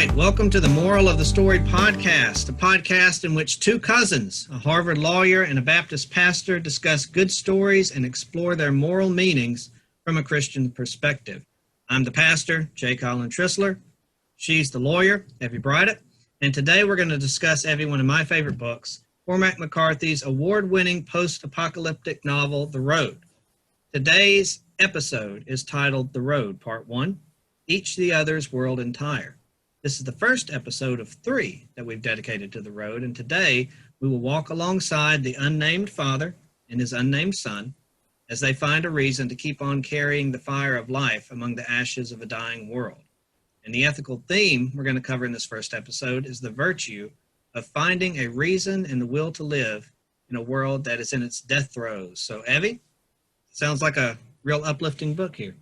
right, welcome to the Moral of the Story podcast, a podcast in which two cousins, a Harvard lawyer and a Baptist pastor, discuss good stories and explore their moral meanings from a Christian perspective. I'm the pastor, Colin Trisler. She's the lawyer, Evie Bryden. And today we're going to discuss, Evie, one of my favorite books, Cormac McCarthy's award-winning post-apocalyptic novel, The Road. Today's episode is titled The Road, Part 1, Each the Other's World Entire. This is the first episode of 3 that we've dedicated to the road, and today we will walk alongside the unnamed father and his unnamed son as they find a reason to keep on carrying the fire of life among the ashes of a dying world. And the ethical theme we're going to cover in this first episode is the virtue of finding a reason and the will to live in a world that is in its death throes. So, Evie, sounds like a real uplifting book here.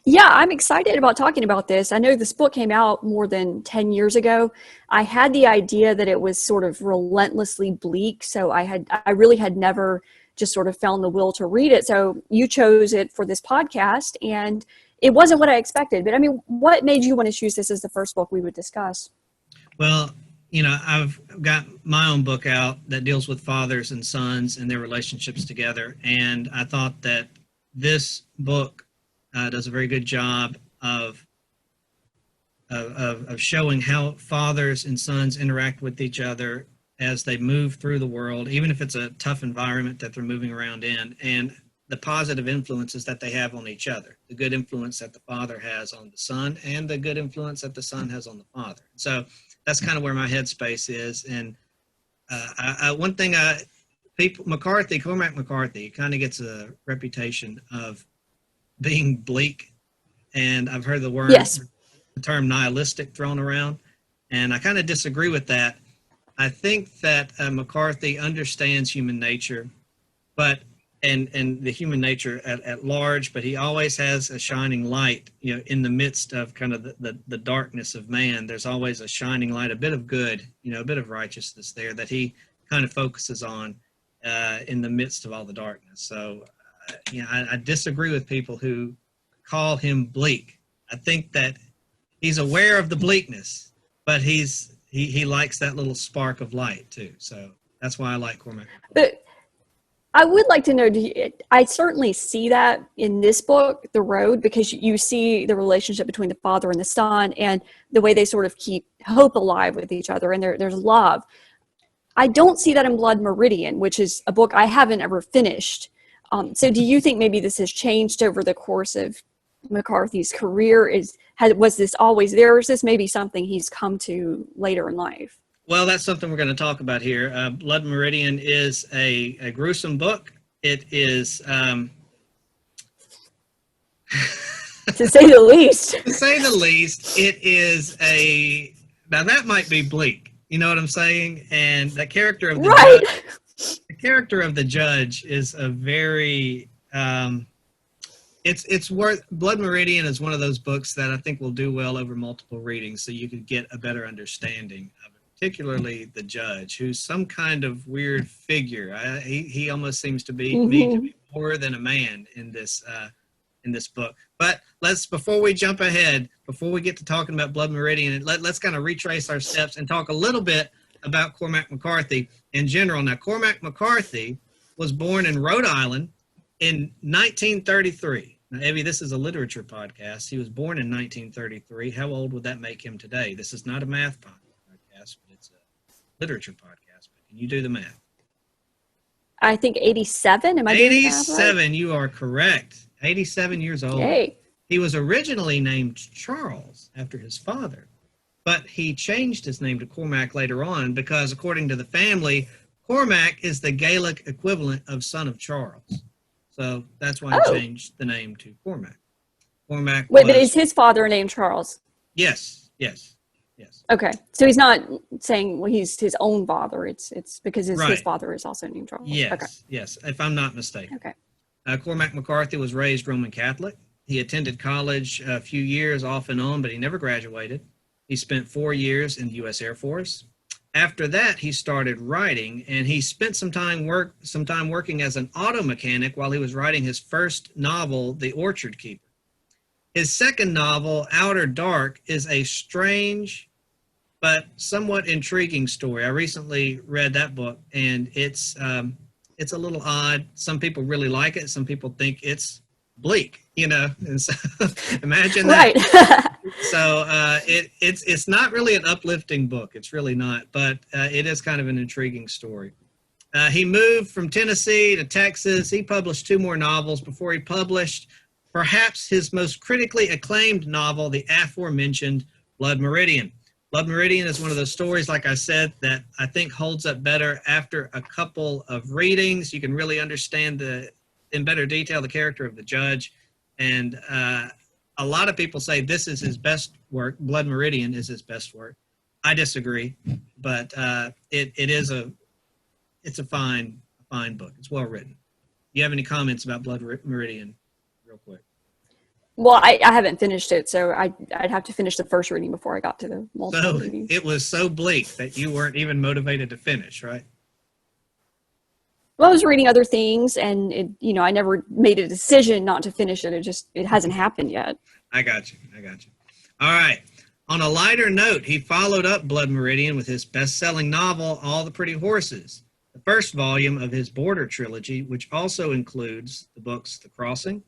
Yeah, I'm excited about talking about this. I know this book came out more than 10 years ago. I had the idea that it was sort of relentlessly bleak, so I really had never just sort of found the will to read it. So you chose it for this podcast, and it wasn't what I expected. But I mean, what made you want to choose this as the first book we would discuss? Well, you know, I've got my own book out that deals with fathers and sons and their relationships together, and I thought that this book does a very good job of showing how fathers and sons interact with each other as they move through the world, even if it's a tough environment that they're moving around in, and the positive influences that they have on each other, the good influence that the father has on the son, and the good influence that the son has on the father. So that's kind of where my headspace is. And one thing, Cormac McCarthy kind of gets a reputation of being bleak, and I've heard the term nihilistic thrown around, and I kind of disagree with that. I think that McCarthy understands human nature, but and the human nature at large, but he always has a shining light, you know, in the midst of kind of the darkness of man. There's always a shining light, a bit of good, you know, a bit of righteousness there that he kind of focuses on in the midst of all the darkness. So you know, I disagree with people who call him bleak. I think that he's aware of the bleakness, but he likes that little spark of light too. So that's why I like Cormac. But I would like to know, I certainly see that in this book, The Road, because you see the relationship between the father and the son and the way they sort of keep hope alive with each other, and there's love. I don't see that in Blood Meridian, which is a book I haven't ever finished. So do you think maybe this has changed over the course of McCarthy's career? Was this always there, or is this maybe something he's come to later in life? Well, that's something we're going to talk about here. Blood Meridian is a gruesome book. It is, to say the least. To say the least, it is now that might be bleak. You know what I'm saying? And the character of the judge, the character of the judge is a very, it's worth, Blood Meridian is one of those books that I think will do well over multiple readings, so you could get a better understanding of it, particularly the judge, who's some kind of weird figure. He almost seems to be me to be more than a man in this book. But before we jump ahead, before we get to talking about Blood Meridian, let's kind of retrace our steps and talk a little bit about Cormac McCarthy in general. Now, Cormac McCarthy was born in Rhode Island in 1933. Now, Evie, this is a literature podcast. He was born in 1933. How old would that make him today? This is not a math podcast, but it's a literature podcast. But can you do the math? I think 87. Am I doing the math right? 87, you are correct. 87 years old. Yay. He was originally named Charles after his father, but he changed his name to Cormac later on because, according to the family, Cormac is the Gaelic equivalent of son of Charles. So that's why he changed the name to Cormac. Wait, but is his father named Charles? Yes. Okay, so he's not saying he's his own father. It's because his father is also named Charles. Yes, if I'm not mistaken. Okay. Cormac McCarthy was raised Roman Catholic. He attended college a few years off and on, but he never graduated. He spent 4 years in the U.S. Air Force. After that, he started writing, and he spent some time working as an auto mechanic while he was writing his first novel, The Orchard Keeper. His second novel, Outer Dark, is a strange but somewhat intriguing story. I recently read that book, and it's a little odd. Some people really like it. Some people think it's bleak, and so imagine that. Right. So it's not really an uplifting book. It's really not, but it is kind of an intriguing story. He moved from Tennessee to Texas. He published 2 more novels before he published perhaps his most critically acclaimed novel, the aforementioned Blood Meridian. Blood Meridian is one of those stories, like I said, that I think holds up better after a couple of readings. You can really understand in better detail the character of the judge. And a lot of people say this is his best work. Blood Meridian is his best work. I disagree, but it's a fine book. It's well written. You have any comments about Blood Meridian, real quick? Well, I haven't finished it, so I'd have to finish the first reading before I got to the multiple readings. It was so bleak that you weren't even motivated to finish, right? Well, I was reading other things, and I never made a decision not to finish it. It hasn't happened yet. I got you. All right. On a lighter note, he followed up Blood Meridian with his best-selling novel, All the Pretty Horses, the first volume of his Border trilogy, which also includes the books The Crossing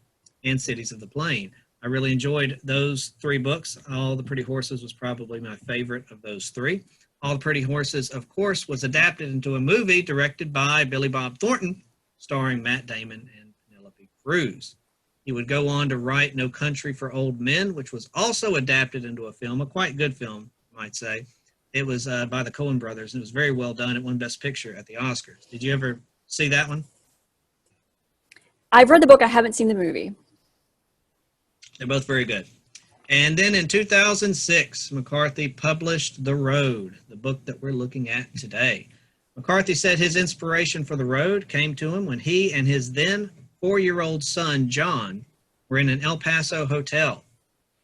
and Cities of the Plain. I really enjoyed those 3 books. All the Pretty Horses was probably my favorite of those 3. All the Pretty Horses, of course, was adapted into a movie directed by Billy Bob Thornton, starring Matt Damon and Penelope Cruz. He would go on to write No Country for Old Men, which was also adapted into a film, a quite good film, I might say. It was by the Coen brothers, and it was very well done. It won Best Picture at the Oscars. Did you ever see that one? I've read the book. I haven't seen the movie. They're both very good. And then in 2006, McCarthy published The Road, the book that we're looking at today. McCarthy said his inspiration for The Road came to him when he and his then 4-year-old son, John, were in an El Paso hotel.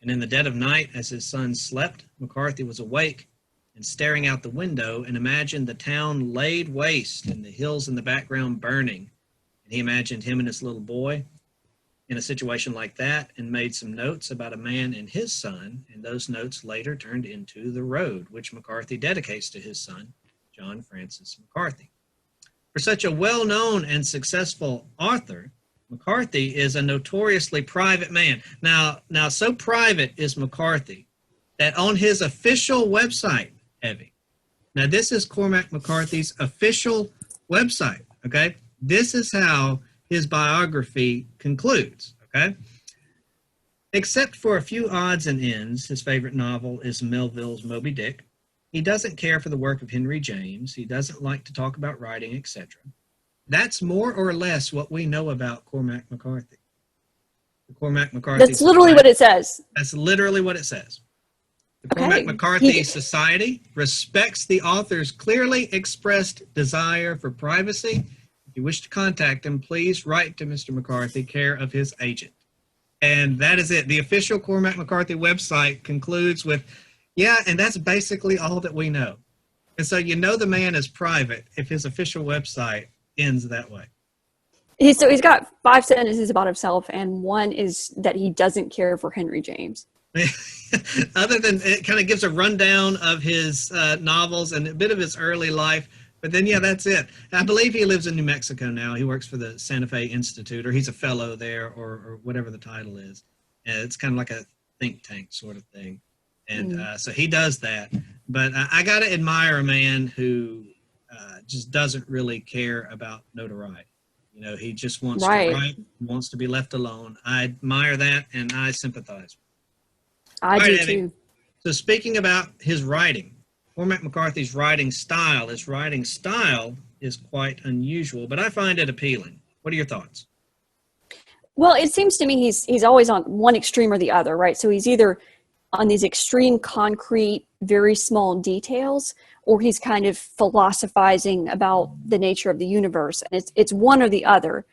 And in the dead of night, as his son slept, McCarthy was awake and staring out the window and imagined the town laid waste and the hills in the background burning. And he imagined him and his little boy in a situation like that and made some notes about a man and his son, and those notes later turned into The Road, which McCarthy dedicates to his son, John Francis McCarthy. For such a well-known and successful author, McCarthy is a notoriously private man. Now, so private is McCarthy that on his official website, Evie, now this is Cormac McCarthy's official website, okay? This is how his biography concludes, okay? Except for a few odds and ends, his favorite novel is Melville's Moby Dick. He doesn't care for the work of Henry James. He doesn't like to talk about writing, etc. That's more or less what we know about Cormac McCarthy. Cormac McCarthy. That's literally what it says. That's literally what it says. The Okay. Cormac McCarthy Society respects the author's clearly expressed desire for privacy. If you wish to contact him, please write to Mr. McCarthy, care of his agent. And that is it. The official Cormac McCarthy website concludes with, yeah, and that's basically all that we know. And so you know the man is private if his official website ends that way. So he's got 5 sentences about himself, and one is that he doesn't care for Henry James. Other than it kind of gives a rundown of his novels and a bit of his early life. But then, yeah, that's it. I believe he lives in New Mexico now. He works for the Santa Fe Institute, or he's a fellow there, or whatever the title is. And it's kind of like a think tank sort of thing. And so he does that. But I got to admire a man who just doesn't really care about notoriety. You know, he just wants to write, wants to be left alone. I admire that, and I sympathize. I do too. So speaking about his writing, Cormac McCarthy's writing style is quite unusual, but I find it appealing. What are your thoughts? Well, it seems to me he's always on one extreme or the other, right? So he's either on these extreme, concrete, very small details, or he's kind of philosophizing about the nature of the universe. And it's one or the other.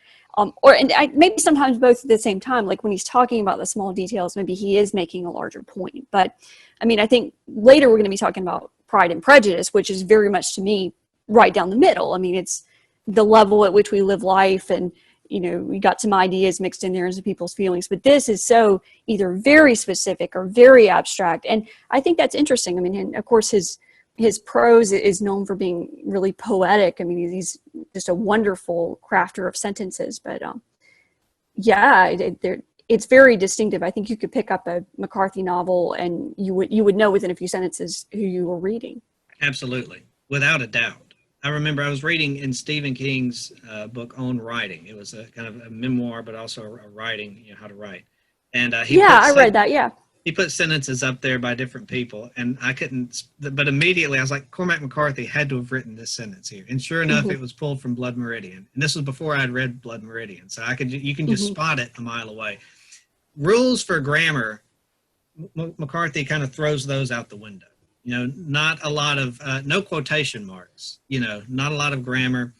Maybe sometimes both at the same time. Like when he's talking about the small details, maybe he is making a larger point. But I mean, I think later we're going to be talking about Pride and Prejudice, which is very much to me right down the middle. I mean, it's the level at which we live life, and we got some ideas mixed in there and some people's feelings, but this is so either very specific or very abstract. And I think that's interesting. I mean, and of course his prose is known for being really poetic. I mean, he's just a wonderful crafter of sentences, but it's very distinctive. I think you could pick up a McCarthy novel and you would know within a few sentences who you were reading. Absolutely, without a doubt. I remember I was reading in Stephen King's book on writing. It was a kind of a memoir, but also a writing, how to write. And I read that. Yeah. He put sentences up there by different people, and I couldn't. But immediately I was like, Cormac McCarthy had to have written this sentence here. And sure enough, it was pulled from Blood Meridian. And this was before I'd read Blood Meridian, so you can just spot it a mile away. Rules for grammar, McCarthy kind of throws those out the window. Not a lot of, no quotation marks, not a lot of grammar.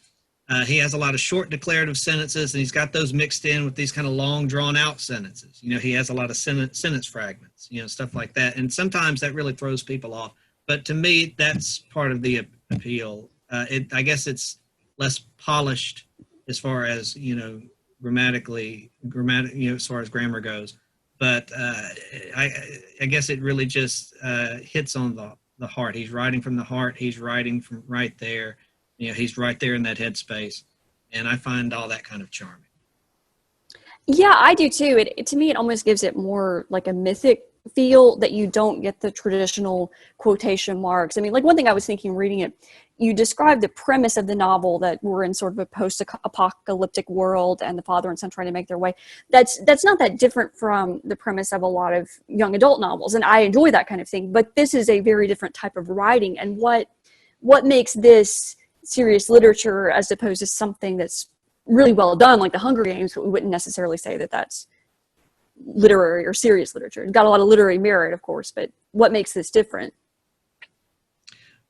He has a lot of short declarative sentences, and he's got those mixed in with these kind of long drawn out sentences. He has a lot of sentence fragments, stuff like that. And sometimes that really throws people off. But to me, that's part of the appeal. I guess it's less polished as far as, grammatically, as far as grammar goes. But I guess it really just hits on the heart. He's writing from the heart. He's writing from right there. He's right there in that headspace. And I find all that kind of charming. Yeah, I do too. To me, it almost gives it more like a mythic feel that you don't get the traditional quotation marks. I mean, like one thing I was thinking reading it, you described the premise of the novel that we're in sort of a post-apocalyptic world and the father and son trying to make their way. That's not that different from the premise of a lot of young adult novels, and I enjoy that kind of thing. But this is a very different type of writing, and what makes this serious literature as opposed to something that's really well done, like The Hunger Games, but we wouldn't necessarily say that that's literary or serious literature. It's got a lot of literary merit, of course, but what makes this different?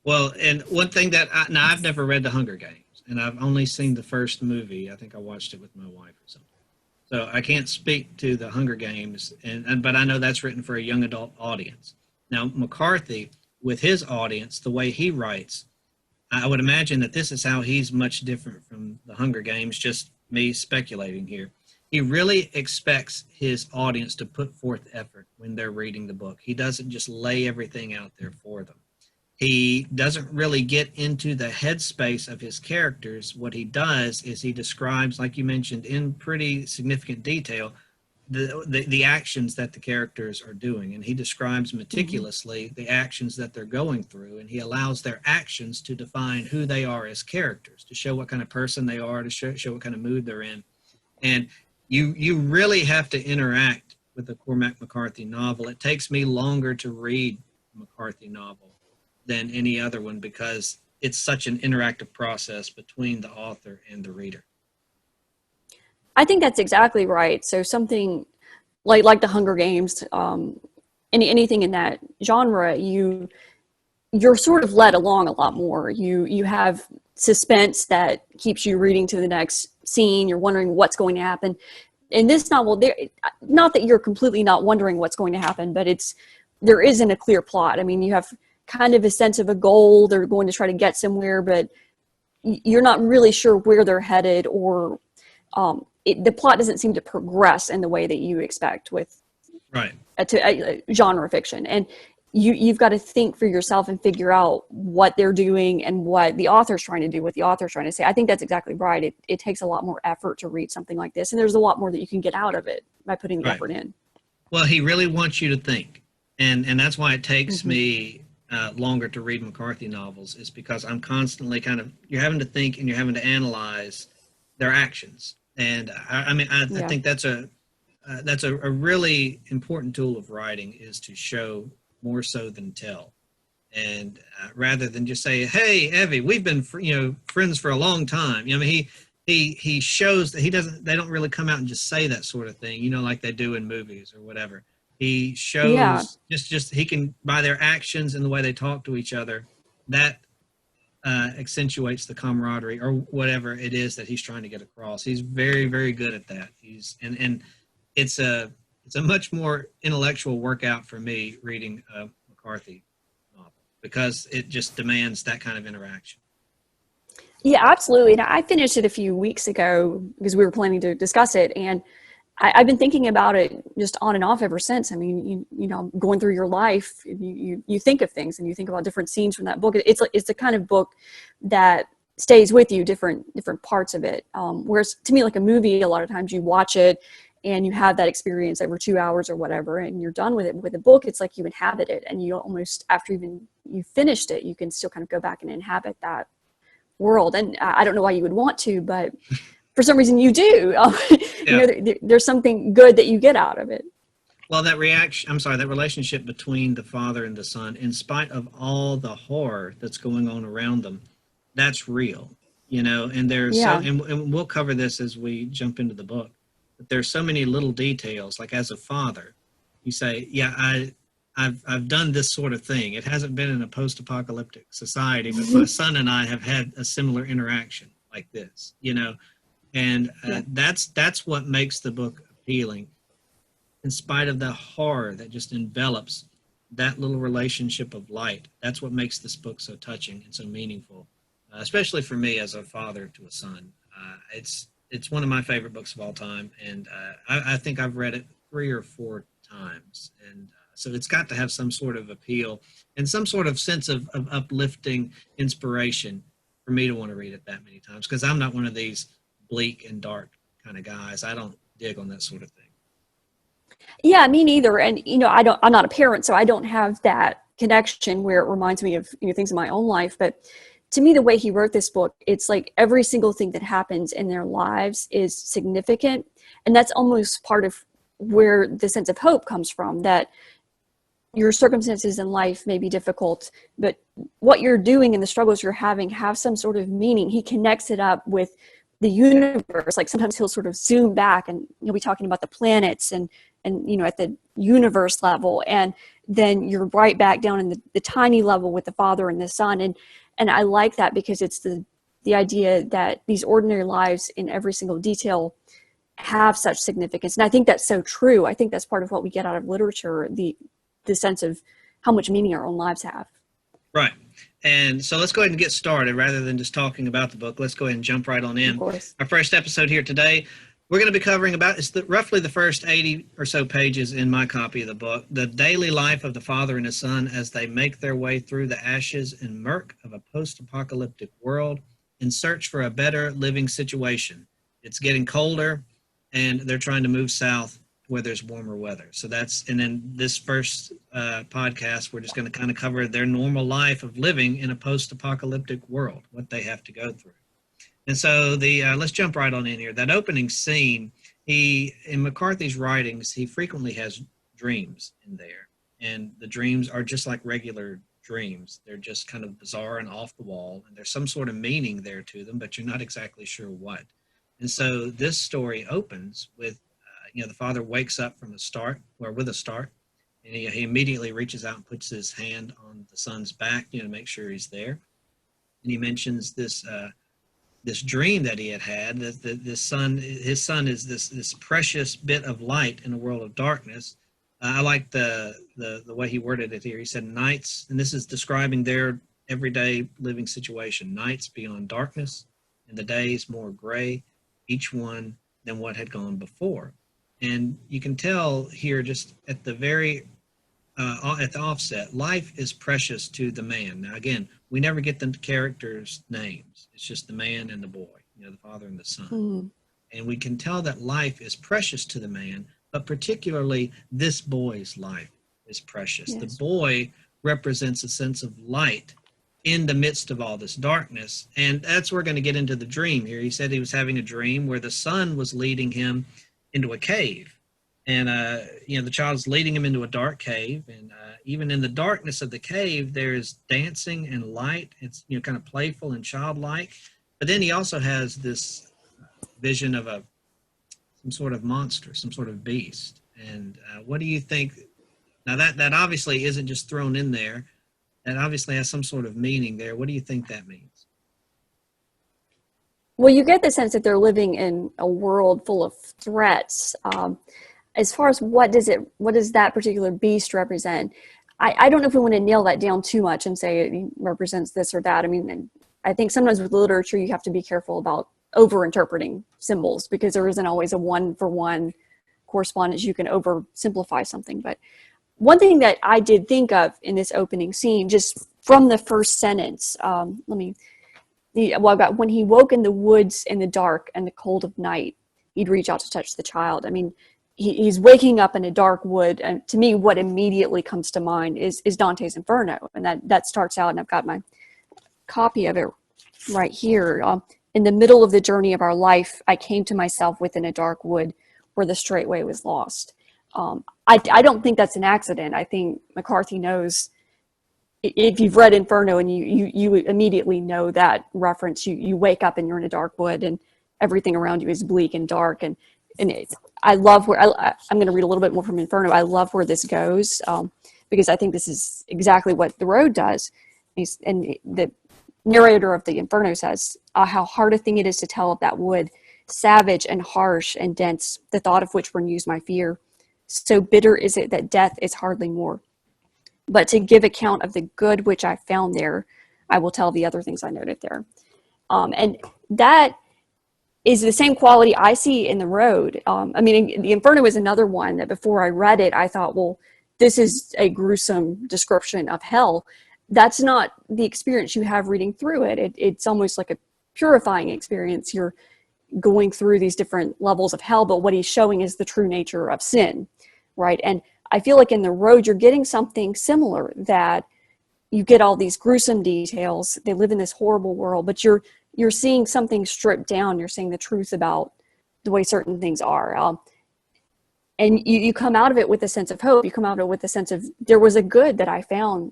Well, and one thing that I've never read The Hunger Games, and I've only seen the first movie. I think I watched it with my wife or something. So I can't speak to The Hunger Games, but I know that's written for a young adult audience. Now, McCarthy, with his audience, the way he writes, I would imagine that this is how he's much different from The Hunger Games, just me speculating here. He really expects his audience to put forth effort when they're reading the book. He doesn't just lay everything out there for them. He doesn't really get into the headspace of his characters. What he does is he describes, like you mentioned, in pretty significant detail, the actions that the characters are doing. And he describes meticulously the actions that they're going through. And he allows their actions to define who they are as characters, to show what kind of person they are, to show what kind of mood they're in. And you really have to interact with a Cormac McCarthy novel. It takes me longer to read a McCarthy novel than any other one because it's such an interactive process between the author and the reader. I think that's exactly right. So something like The Hunger Games, anything in that genre, you're sort of led along a lot more. You have suspense that keeps you reading to the next scene. You're wondering what's going to happen. In this novel, not that you're completely not wondering what's going to happen, but there isn't a clear plot. I mean, you have kind of a sense of a goal. They're going to try to get somewhere, but you're not really sure where they're headed, or the plot doesn't seem to progress in the way that you expect with a genre fiction. And you've got to think for yourself and figure out what they're doing and what the author's trying to do, what the author's trying to say. I think that's exactly right. It takes a lot more effort to read something like this, and there's a lot more that you can get out of it by putting the effort in. Well, he really wants you to think, and that's why it takes me longer to read McCarthy novels, is because I'm constantly you're having to think and you're having to analyze their actions. And I think that's a really important tool of writing, is to show more so than tell. And rather than just say, "Hey, Evie, we've been friends for a long time." I mean, he shows that they don't really come out and just say that sort of thing, like they do in movies or whatever. He shows just he can, by their actions and the way they talk to each other, that accentuates the camaraderie or whatever it is that he's trying to get across. He's very, very good at that. And it's a much more intellectual workout for me reading a McCarthy novel, because it just demands that kind of interaction. Yeah, absolutely. And I finished it a few weeks ago because we were planning to discuss it. And I've been thinking about it just on and off ever since. I mean, going through your life, you think of things and you think about different scenes from that book. It's the kind of book that stays with you, different parts of it. Whereas to me, like a movie, a lot of times you watch it and you have that experience over 2 hours or whatever, and you're done with it. With a book, it's like you inhabit it, and you almost, after even you finished it, you can still kind of go back and inhabit that world. And I don't know why you would want to, but for some reason you do. Yeah. There's something good that you get out of it. Well, that that relationship between the father and the son, in spite of all the horror that's going on around them, that's real, and Yeah. and we'll cover this as we jump into the book, but there's so many little details, like as a father, you say, yeah, I've done this sort of thing. It hasn't been in a post-apocalyptic society, but my son and I have had a similar interaction like this, and Yeah. that's what makes the book appealing, in spite of the horror that just envelops that little relationship of light. That's what makes this book so touching and so meaningful, especially for me as a father to a son. It's one of my favorite books of all time, and I think I've read it 3 or 4 times, and so it's got to have some sort of appeal and some sort of sense of uplifting inspiration for me to want to read it that many times, because I'm not one of these bleak and dark kind of guys. I don't dig on that sort of thing. Yeah, me neither. And I'm not a parent, so I don't have that connection where it reminds me of things in my own life. But to me, the way he wrote this book, it's like every single thing that happens in their lives is significant, and that's almost part of where the sense of hope comes from. That your circumstances in life may be difficult, but what you're doing and the struggles you're having have some sort of meaning. He connects it up with the universe. Like sometimes he'll sort of zoom back and he'll be talking about the planets and at the universe level, and then you're right back down in the tiny level with the father and the son. And I like that because it's the idea that these ordinary lives in every single detail have such significance. And I think that's so true. I think that's part of what we get out of literature, the sense of how much meaning our own lives have. Right. And so let's go ahead and get started. Rather than just talking about the book, let's go ahead and jump right on in. Of course. Our first episode here today, we're going to be covering roughly the first 80 or so pages in my copy of the book, the daily life of the father and his son as they make their way through the ashes and murk of a post-apocalyptic world in search for a better living situation. It's getting colder, and they're trying to move south where there's warmer weather. And then this first podcast, we're just going to kind of cover their normal life of living in a post-apocalyptic world, what they have to go through. And so let's jump right on in here. That opening scene, in McCarthy's writings, he frequently has dreams in there. And the dreams are just like regular dreams. They're just kind of bizarre and off the wall. And there's some sort of meaning there to them, but you're not exactly sure what. And so this story opens with, the father wakes up with a start, and he immediately reaches out and puts his hand on the son's back, to make sure he's there. And he mentions this dream that he had, that his son is this precious bit of light in a world of darkness. I like the way he worded it here. He said nights, and this is describing their everyday living situation, nights beyond darkness and the days more gray, each one than what had gone before. And you can tell here, just at the at the offset, life is precious to the man. Now, again, we never get the characters' names. It's just the man and the boy, the father and the son. Mm. And we can tell that life is precious to the man, but particularly this boy's life is precious. Yes. The boy represents a sense of light in the midst of all this darkness. And that's where we're going to get into the dream here. He said he was having a dream where the son was leading him into a cave, and the child's leading him into a dark cave, and even in the darkness of the cave there's dancing and light. It's kind of playful and childlike, but then he also has this vision of some sort of monster, some sort of beast. And what do you think? Now that obviously isn't just thrown in there, that obviously has some sort of meaning there. What do you think that means? Well, you get the sense that they're living in a world full of threats. As far as what does that particular beast represent? I don't know if we want to nail that down too much and say it represents this or that. I mean, I think sometimes with literature, you have to be careful about over-interpreting symbols because there isn't always a one-for-one correspondence. You can oversimplify something. But one thing that I did think of in this opening scene, just from the first sentence, I've got, when he woke in the woods in the dark and the cold of night, he'd reach out to touch the child. I mean, he's waking up in a dark wood. And to me, what immediately comes to mind is Dante's Inferno. And that starts out, and I've got my copy of it right here. In the middle of the journey of our life, I came to myself within a dark wood where the straight way was lost. I don't think that's an accident. I think McCarthy knows, if you've read Inferno and you immediately know that reference. You wake up and you're in a dark wood and everything around you is bleak and dark. And I love where, I'm going to read a little bit more from Inferno. I love where this goes because I think this is exactly what The Road does. And the narrator of the Inferno says, how hard a thing it is to tell of that wood, savage and harsh and dense, the thought of which renews my fear. So bitter is it that death is hardly more. But to give account of the good which I found there, I will tell the other things I noted there. And that is the same quality I see in The Road. I mean, the Inferno is another one that before I read it, I thought, well, this is a gruesome description of hell. That's not the experience you have reading through it. It's almost like a purifying experience. You're going through these different levels of hell, but what he's showing is the true nature of sin, right? And I feel like in The Road, you're getting something similar, that you get all these gruesome details. They live in this horrible world, but you're seeing something stripped down. You're seeing the truth about the way certain things are. And you come out of it with a sense of hope. You come out of it with a sense of, there was a good that I found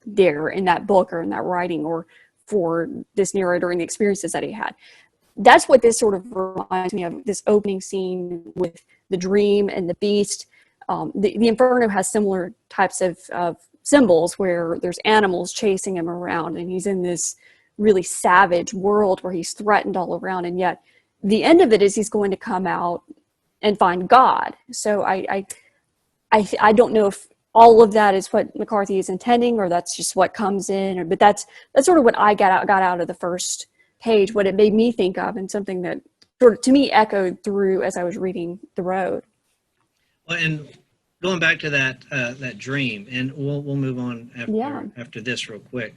there in that book or in that writing or for this narrator and the experiences that he had. That's what this sort of reminds me of, this opening scene with the dream and the beast. The Inferno has similar types of symbols where there's animals chasing him around and he's in this really savage world where he's threatened all around, and yet the end of it is he's going to come out and find God. So I don't know if all of that is what McCarthy is intending or that's just what comes in, but that's sort of what I got out of the first page, what it made me think of, and something that sort of to me echoed through as I was reading The Road. Well, and going back to that dream, and we'll move on after this real quick.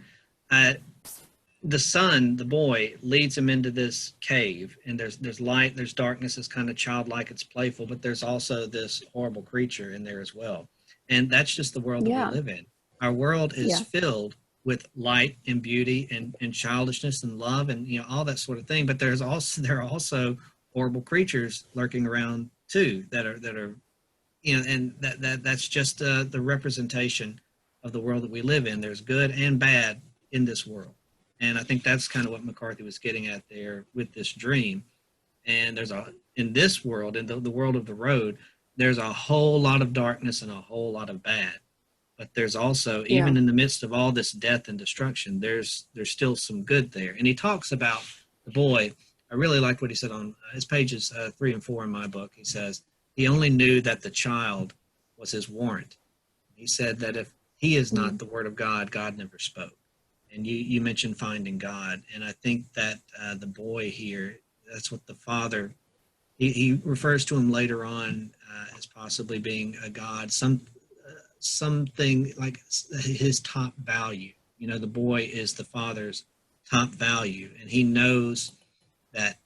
The son, the boy, leads him into this cave, and there's light, there's darkness. It's kind of childlike, it's playful, but there's also this horrible creature in there as well. And that's just the world that we live in. Our world is filled with light and beauty and childishness and love and all that sort of thing. But there are also horrible creatures lurking around too that are and that's just the representation of the world that we live in. There's good and bad in this world. And I think that's kind of what McCarthy was getting at there with this dream. And in this world, in the world of The Road, there's a whole lot of darkness and a whole lot of bad. But there's also, even in the midst of all this death and destruction, there's still some good there. And he talks about the boy. I really like what he said on his pages 3 and 4 in my book. He says, he only knew that the child was his warrant. He said that if he is not the word of God, God never spoke. And you mentioned finding God. And I think that the boy here, that's what the father, he refers to him later on as possibly being a God, something like his top value. The boy is the father's top value. And he knows that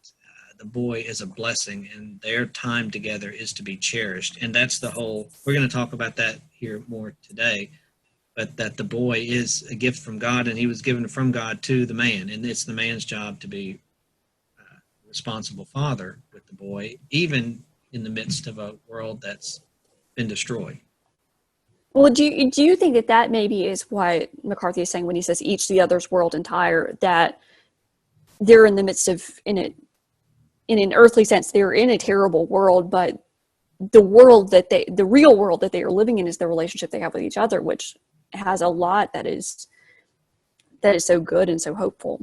the boy is a blessing and their time together is to be cherished. And that's we're going to talk about that here more today. But that the boy is a gift from God, and he was given from God to the man. And it's the man's job to be a responsible father with the boy, even in the midst of a world that's been destroyed. Well, do you think that maybe is what McCarthy is saying when he says each the other's world entire, that they're in the midst of, in an earthly sense, they're in a terrible world, but the real world that they are living in is the relationship they have with each other, which has a lot that is so good and so hopeful.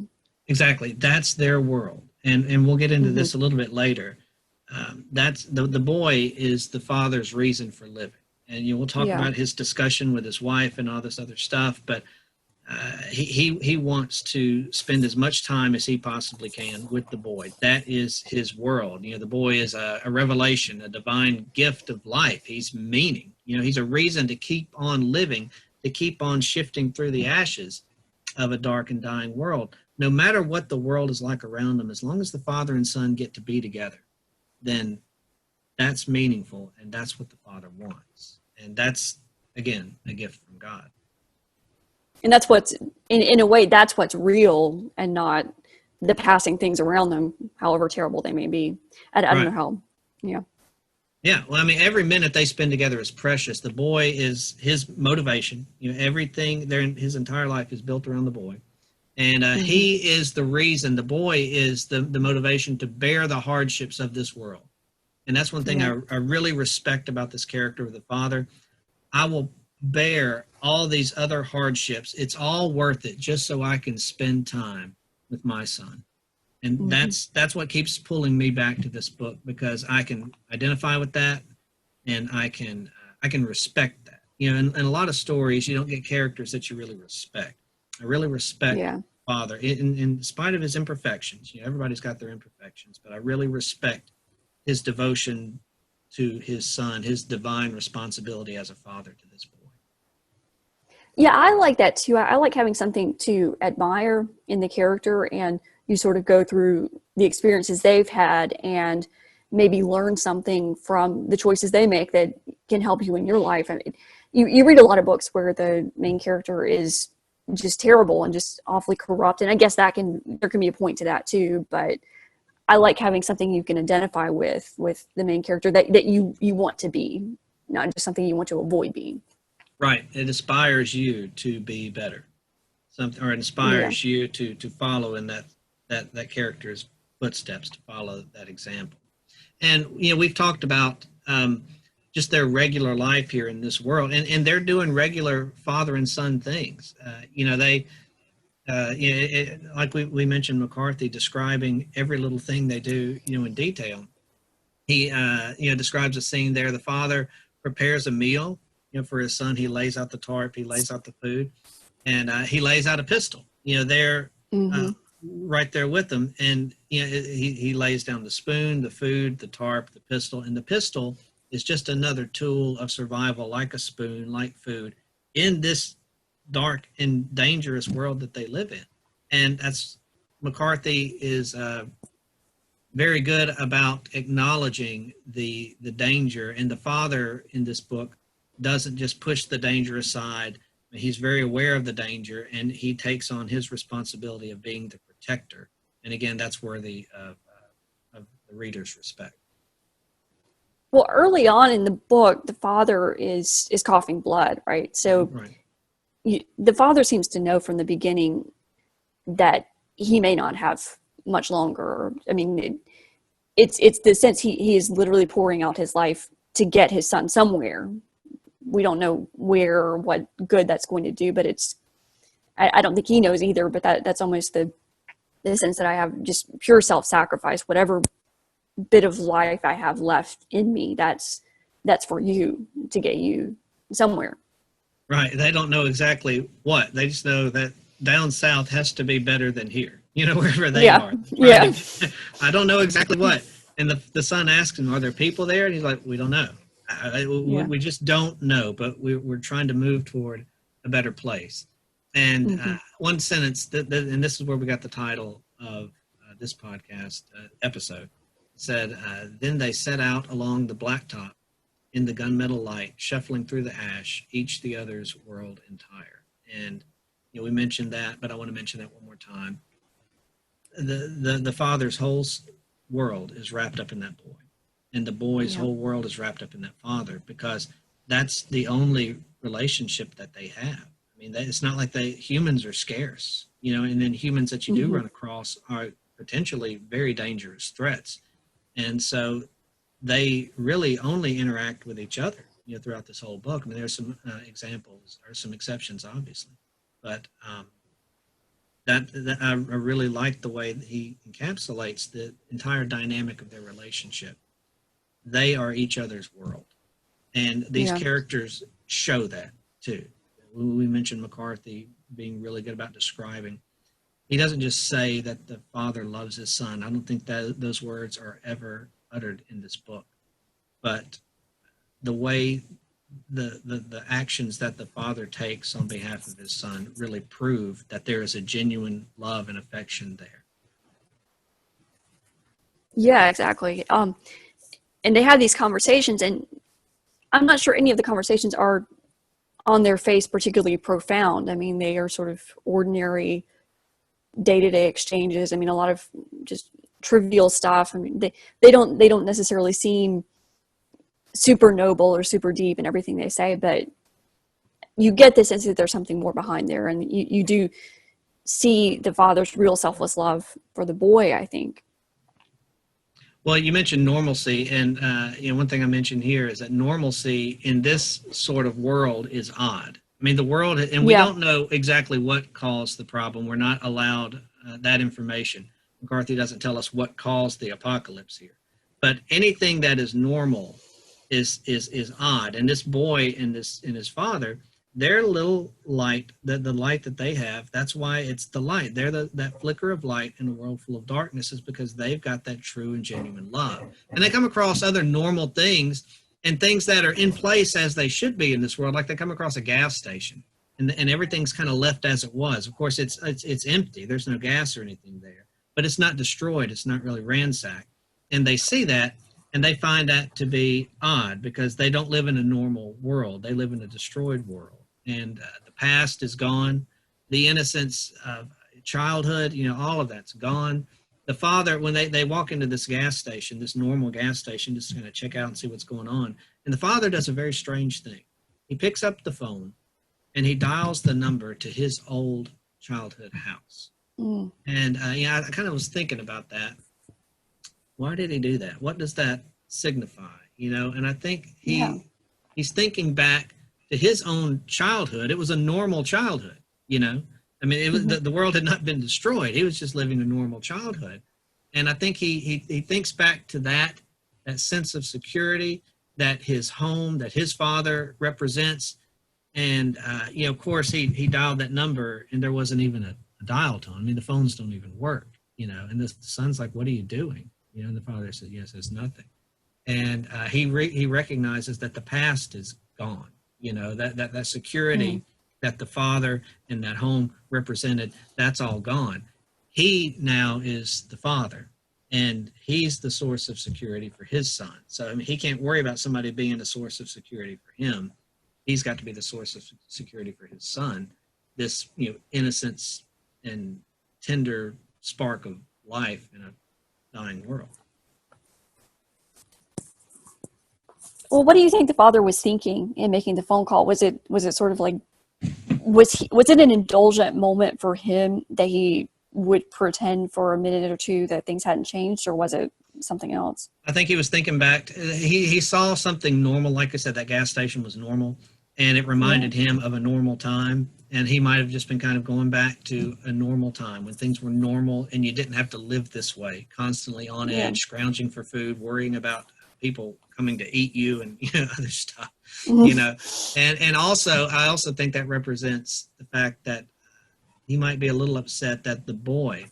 Exactly. That's their world. And we'll get into this a little bit later. That's the boy is the father's reason for living. And we'll talk about his discussion with his wife and all this other stuff. But he wants to spend as much time as he possibly can with the boy. That is his world. The boy is a revelation, a divine gift of life. He's meaning. He's a reason to keep on living, to keep on shifting through the ashes of a dark and dying world. No matter what the world is like around them, as long as the father and son get to be together, then that's meaningful, and that's what the Father wants. And that's, again, a gift from God. And that's what's, in a way, that's what's real, and not the passing things around them, however terrible they may be. I don't know how, yeah. Yeah, well, I mean, every minute they spend together is precious. The boy is his motivation. Everything there in his entire life is built around the boy. And he is the reason, the boy is the motivation to bear the hardships of this world. And that's one thing I really respect about this character of the father. I will bear all these other hardships. It's all worth it just so I can spend time with my son. And that's what keeps pulling me back to this book, because I can identify with that, and I can respect that. In a lot of stories, you don't get characters that you really respect. I really respect Father in spite of his imperfections. Everybody's got their imperfections, but I really respect his devotion to his son, his divine responsibility as a father to this boy. Yeah, I like that too. I like having something to admire in the character, and you sort of go through the experiences they've had and maybe learn something from the choices they make that can help you in your life. I mean, you read a lot of books where the main character is just terrible and just awfully corrupt, and I guess there can be a point to that too, but I like having something you can identify with the main character that you want to be, not just something you want to avoid being. Right. It inspires you to be better. Something, or inspires you to follow in that character's footsteps, to follow that example. And we've talked about just their regular life here in this world, and they're doing regular father and son things. They like we mentioned, McCarthy describing every little thing they do, in detail. He describes a scene there. The father prepares a meal, for his son. He lays out the tarp, he lays out the food, and he lays out a pistol. They're right there with them, and he lays down the spoon, the food, the tarp, the pistol, and the pistol is just another tool of survival, like a spoon, like food, in this dark and dangerous world that they live in. And that's, McCarthy is very good about acknowledging the danger, and the father in this book doesn't just push the danger aside. He's very aware of the danger, and he takes on his responsibility of being the protector. And again, that's worthy of the reader's respect. Well, early on in the book, the father is coughing blood, right? So the father seems to know from the beginning that he may not have much longer. I mean, it's the sense he is literally pouring out his life to get his son somewhere. We don't know where or what good that's going to do, but I don't think he knows either, but that's almost the sense that I have, just pure self-sacrifice. Whatever bit of life I have left in me, that's for you, to get you somewhere. Right. They don't know exactly what. They just know that down south has to be better than here, wherever they are. Yeah. I don't know exactly what. And the son asks him, are there people there? And he's like, we don't know. We just don't know, but we're trying to move toward a better place. And one sentence, and this is where we got the title of this podcast episode, said, then they set out along the blacktop in the gunmetal light, shuffling through the ash, each the other's world entire. And we mentioned that, but I want to mention that one more time. The father's whole world is wrapped up in that boy, and the boy's whole world is wrapped up in that father, because that's the only relationship that they have. I mean, it's not like humans are scarce, and then humans that you do run across are potentially very dangerous threats. And so they really only interact with each other, throughout this whole book. I mean, there's some examples or some exceptions, obviously, but that I really like the way that he encapsulates the entire dynamic of their relationship. They are each other's world, and these characters show that too. We mentioned McCarthy being really good about describing. He doesn't just say that the Father loves his Son. I don't think that those words are ever uttered in this book. But the way the actions that the Father takes on behalf of his Son really prove that there is a genuine love and affection there. Yeah, exactly. And they have these conversations, and I'm not sure any of the conversations are on their face particularly profound. I mean, they are sort of ordinary day-to-day exchanges. I mean, a lot of just trivial stuff. I mean, they don't necessarily seem super noble or super deep in everything they say, but you get the sense that there's something more behind there, and you do see the Father's real selfless love for the boy, I think. Well, you mentioned normalcy, and one thing I mentioned here is that normalcy in this sort of world is odd. I mean, the world, and we don't know exactly what caused the problem. We're not allowed that information. McCarthy doesn't tell us what caused the apocalypse here. But anything that is normal is odd. And this boy and his father, their little light, the light that they have, that's why it's the light. They're that flicker of light in a world full of darkness, is because they've got that true and genuine love. And they come across other normal things and things that are in place as they should be in this world, like they come across a gas station and everything's kind of left as it was. Of course, it's empty. There's no gas or anything there, but it's not destroyed. It's not really ransacked. And they see that, and they find that to be odd because they don't live in a normal world. They live in a destroyed world. And the past is gone. The innocence of childhood, all of that's gone. The father, when they walk into this gas station, this normal gas station, just going to check out and see what's going on, and the father does a very strange thing. He picks up the phone and he dials the number to his old childhood house. Mm. And I kind of was thinking about that. Why did he do that? What does that signify? And I think he's thinking back to his own childhood. It was a normal childhood, I mean, it was the world had not been destroyed. He was just living a normal childhood. And I think he thinks back to that sense of security that his home, that his father represents. And, of course, he dialed that number and there wasn't even a dial tone. I mean, the phones don't even work, and the son's like, what are you doing? And the father says, yes, it's nothing. And he recognizes that the past is gone, that security that the father and that home represented, that's all gone. He now is the father, and he's the source of security for his son. So, I mean, he can't worry about somebody being a source of security for him. He's got to be the source of security for his son, this, innocence and tender spark of life in a dying world. Well, what do you think the father was thinking in making the phone call? Was it sort of like, was it an indulgent moment for him that he would pretend for a minute or two that things hadn't changed, or was it something else? I think he was thinking back. He saw something normal. Like I said, that gas station was normal, and it reminded him of a normal time. And he might have just been kind of going back to a normal time when things were normal and you didn't have to live this way, constantly on edge, scrounging for food, worrying about people coming to eat you and other stuff, and also I also think that represents the fact that he might be a little upset that the boy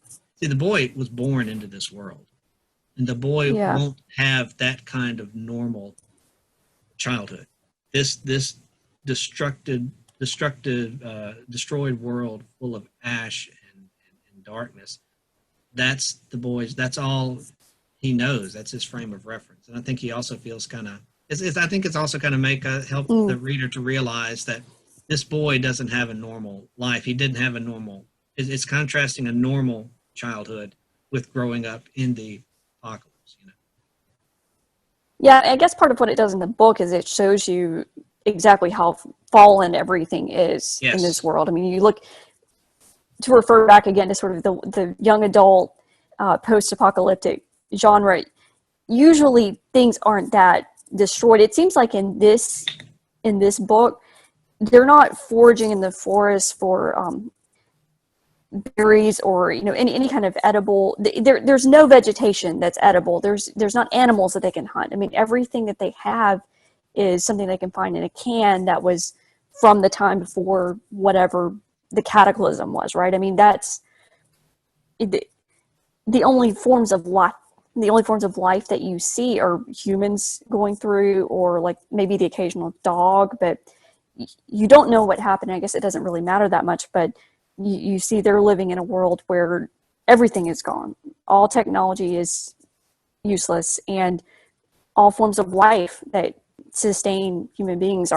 was born into this world, and the boy won't have that kind of normal childhood. This destroyed world full of ash and darkness. That's the boy's. That's all he knows. That's his frame of reference. And I think he also feels kind of, I think it's also kind of help the reader to realize that this boy doesn't have a normal life. He didn't have a normal, it's contrasting a normal childhood with growing up in the apocalypse, Yeah, I guess part of what it does in the book is it shows you exactly how fallen everything is in this world. I mean, you look, to refer back again to sort of the young adult post-apocalyptic genre, usually things aren't that destroyed. It seems like in this book, they're not foraging in the forest for berries or any kind of edible. There's no vegetation that's edible. There's not animals that they can hunt. I mean, everything that they have is something they can find in a can that was from the time before whatever the cataclysm was, right? I mean, that's the only forms of life. The only forms of life that you see are humans going through, or like maybe the occasional dog, but you don't know what happened. I guess it doesn't really matter that much, but you see they're living in a world where everything is gone. All technology is useless, and all forms of life that sustain human beings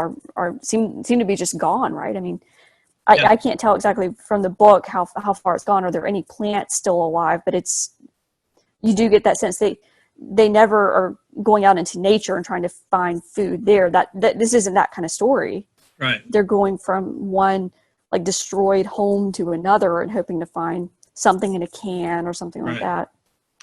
seem to be just gone, right? I mean, I can't tell exactly from the book how far it's gone. Are there any plants still alive? But you do get that sense they never are going out into nature and trying to find food there. That this isn't that kind of story. Right. They're going from one like destroyed home to another and hoping to find something in a can or something like that.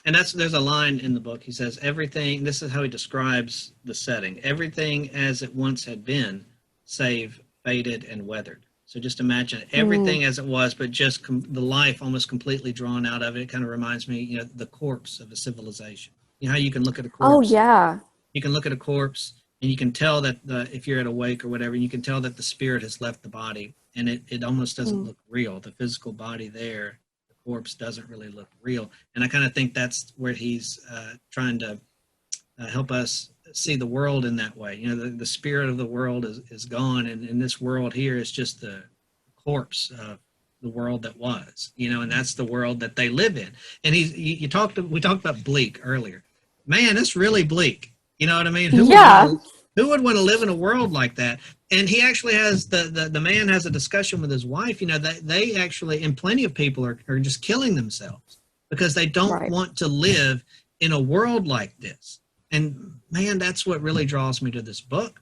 And there's a line in the book. He says, everything, this is how he describes the setting, everything as it once had been, save faded and weathered. So just imagine everything as it was, but just the life almost completely drawn out of it. It kind of reminds me, the corpse of a civilization. You know how you can look at a corpse? Oh, yeah. You can look at a corpse and you can tell that if you're at a wake or whatever, you can tell that the spirit has left the body, and it almost doesn't look real. The physical body there, the corpse doesn't really look real. And I kind of think that's where he's trying to help us see the world in that way. The spirit of the world is gone, and in this world here is just the corpse of the world that was, and that's the world that they live in. And we talked about bleak earlier. Man, it's really bleak. You know what I mean? Who would want to live in a world like that? And he actually has the man has a discussion with his wife. They actually, and plenty of people are just killing themselves because they don't want to live in a world like this. And man, that's what really draws me to this book.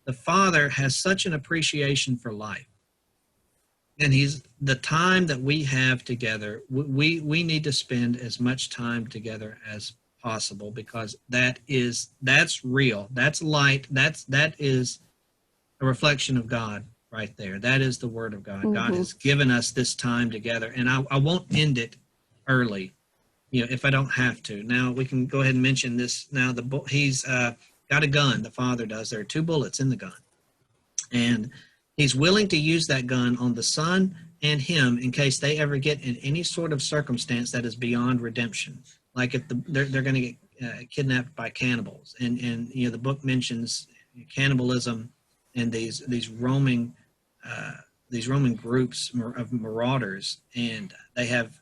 The father has such an appreciation for life. And the time that we have together, we need to spend as much time together as possible, because that's real. That's light. That is a reflection of God right there. That is the word of God. God has given us this time together. And I won't end it early, if I don't have to. Now we can go ahead and mention this. Now he's got a gun. The father does. There are 2 bullets in the gun, and he's willing to use that gun on the son and him in case they ever get in any sort of circumstance that is beyond redemption. Like if they're going to get kidnapped by cannibals, and the book mentions cannibalism and these roaming groups of marauders, and they have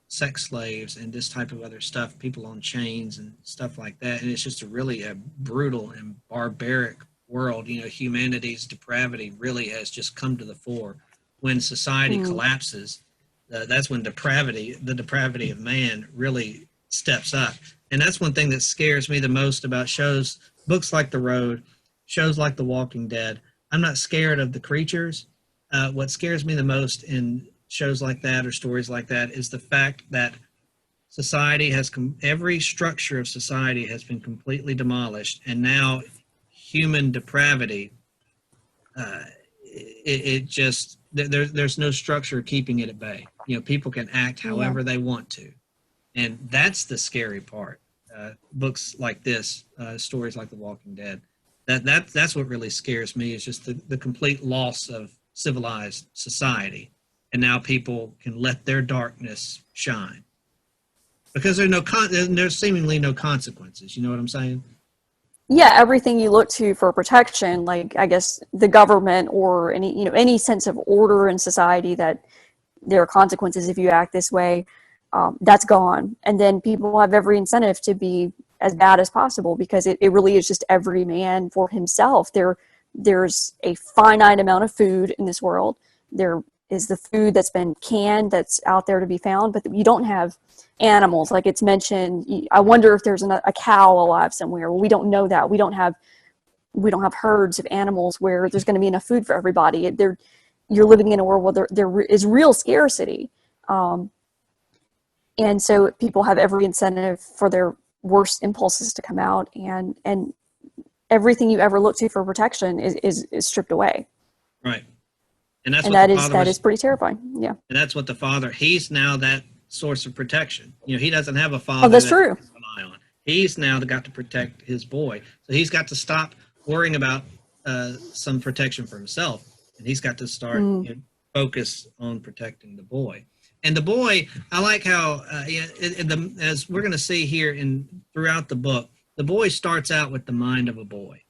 sex slaves and this type of other stuff, people on chains and stuff like that. And it's just a brutal and barbaric world. Humanity's depravity really has just come to the fore. When society collapses, that's when the depravity of man really steps up. And that's one thing that scares me the most about books like The Road, shows like The Walking Dead. I'm not scared of the creatures. What scares me the most in shows like that or stories like that is the fact that society every structure of society has been completely demolished, and now human depravity, there's no structure keeping it at bay. People can act however they want to. And that's the scary part. Books like this, stories like The Walking Dead, that's what really scares me, is just the complete loss of civilized society. And now people can let their darkness shine because there's seemingly no consequences. You know what I'm saying? Yeah, everything you look to for protection, like I guess the government or any sense of order in society, that there are consequences if you act this way, that's gone. And then people have every incentive to be as bad as possible, because it really is just every man for himself. There's a finite amount of food in this world. There is the food that's been canned that's out there to be found, but you don't have animals like it's mentioned. I wonder if there's a cow alive somewhere. Well, we don't know that. We don't have herds of animals where there's going to be enough food for everybody. You're living in a world where there is real scarcity, and so people have every incentive for their worst impulses to come out, and everything you ever look to for protection is stripped away. Right. And that is pretty terrifying. Yeah. And that's what the father, he's now that source of protection. He doesn't have a father. Oh, that's true. To rely on. He's now got to protect his boy. So he's got to stop worrying about some protection for himself. And he's got to start focus on protecting the boy. And the boy, I like how, as we're going to see here throughout the book, the boy starts out with the mind of a boy.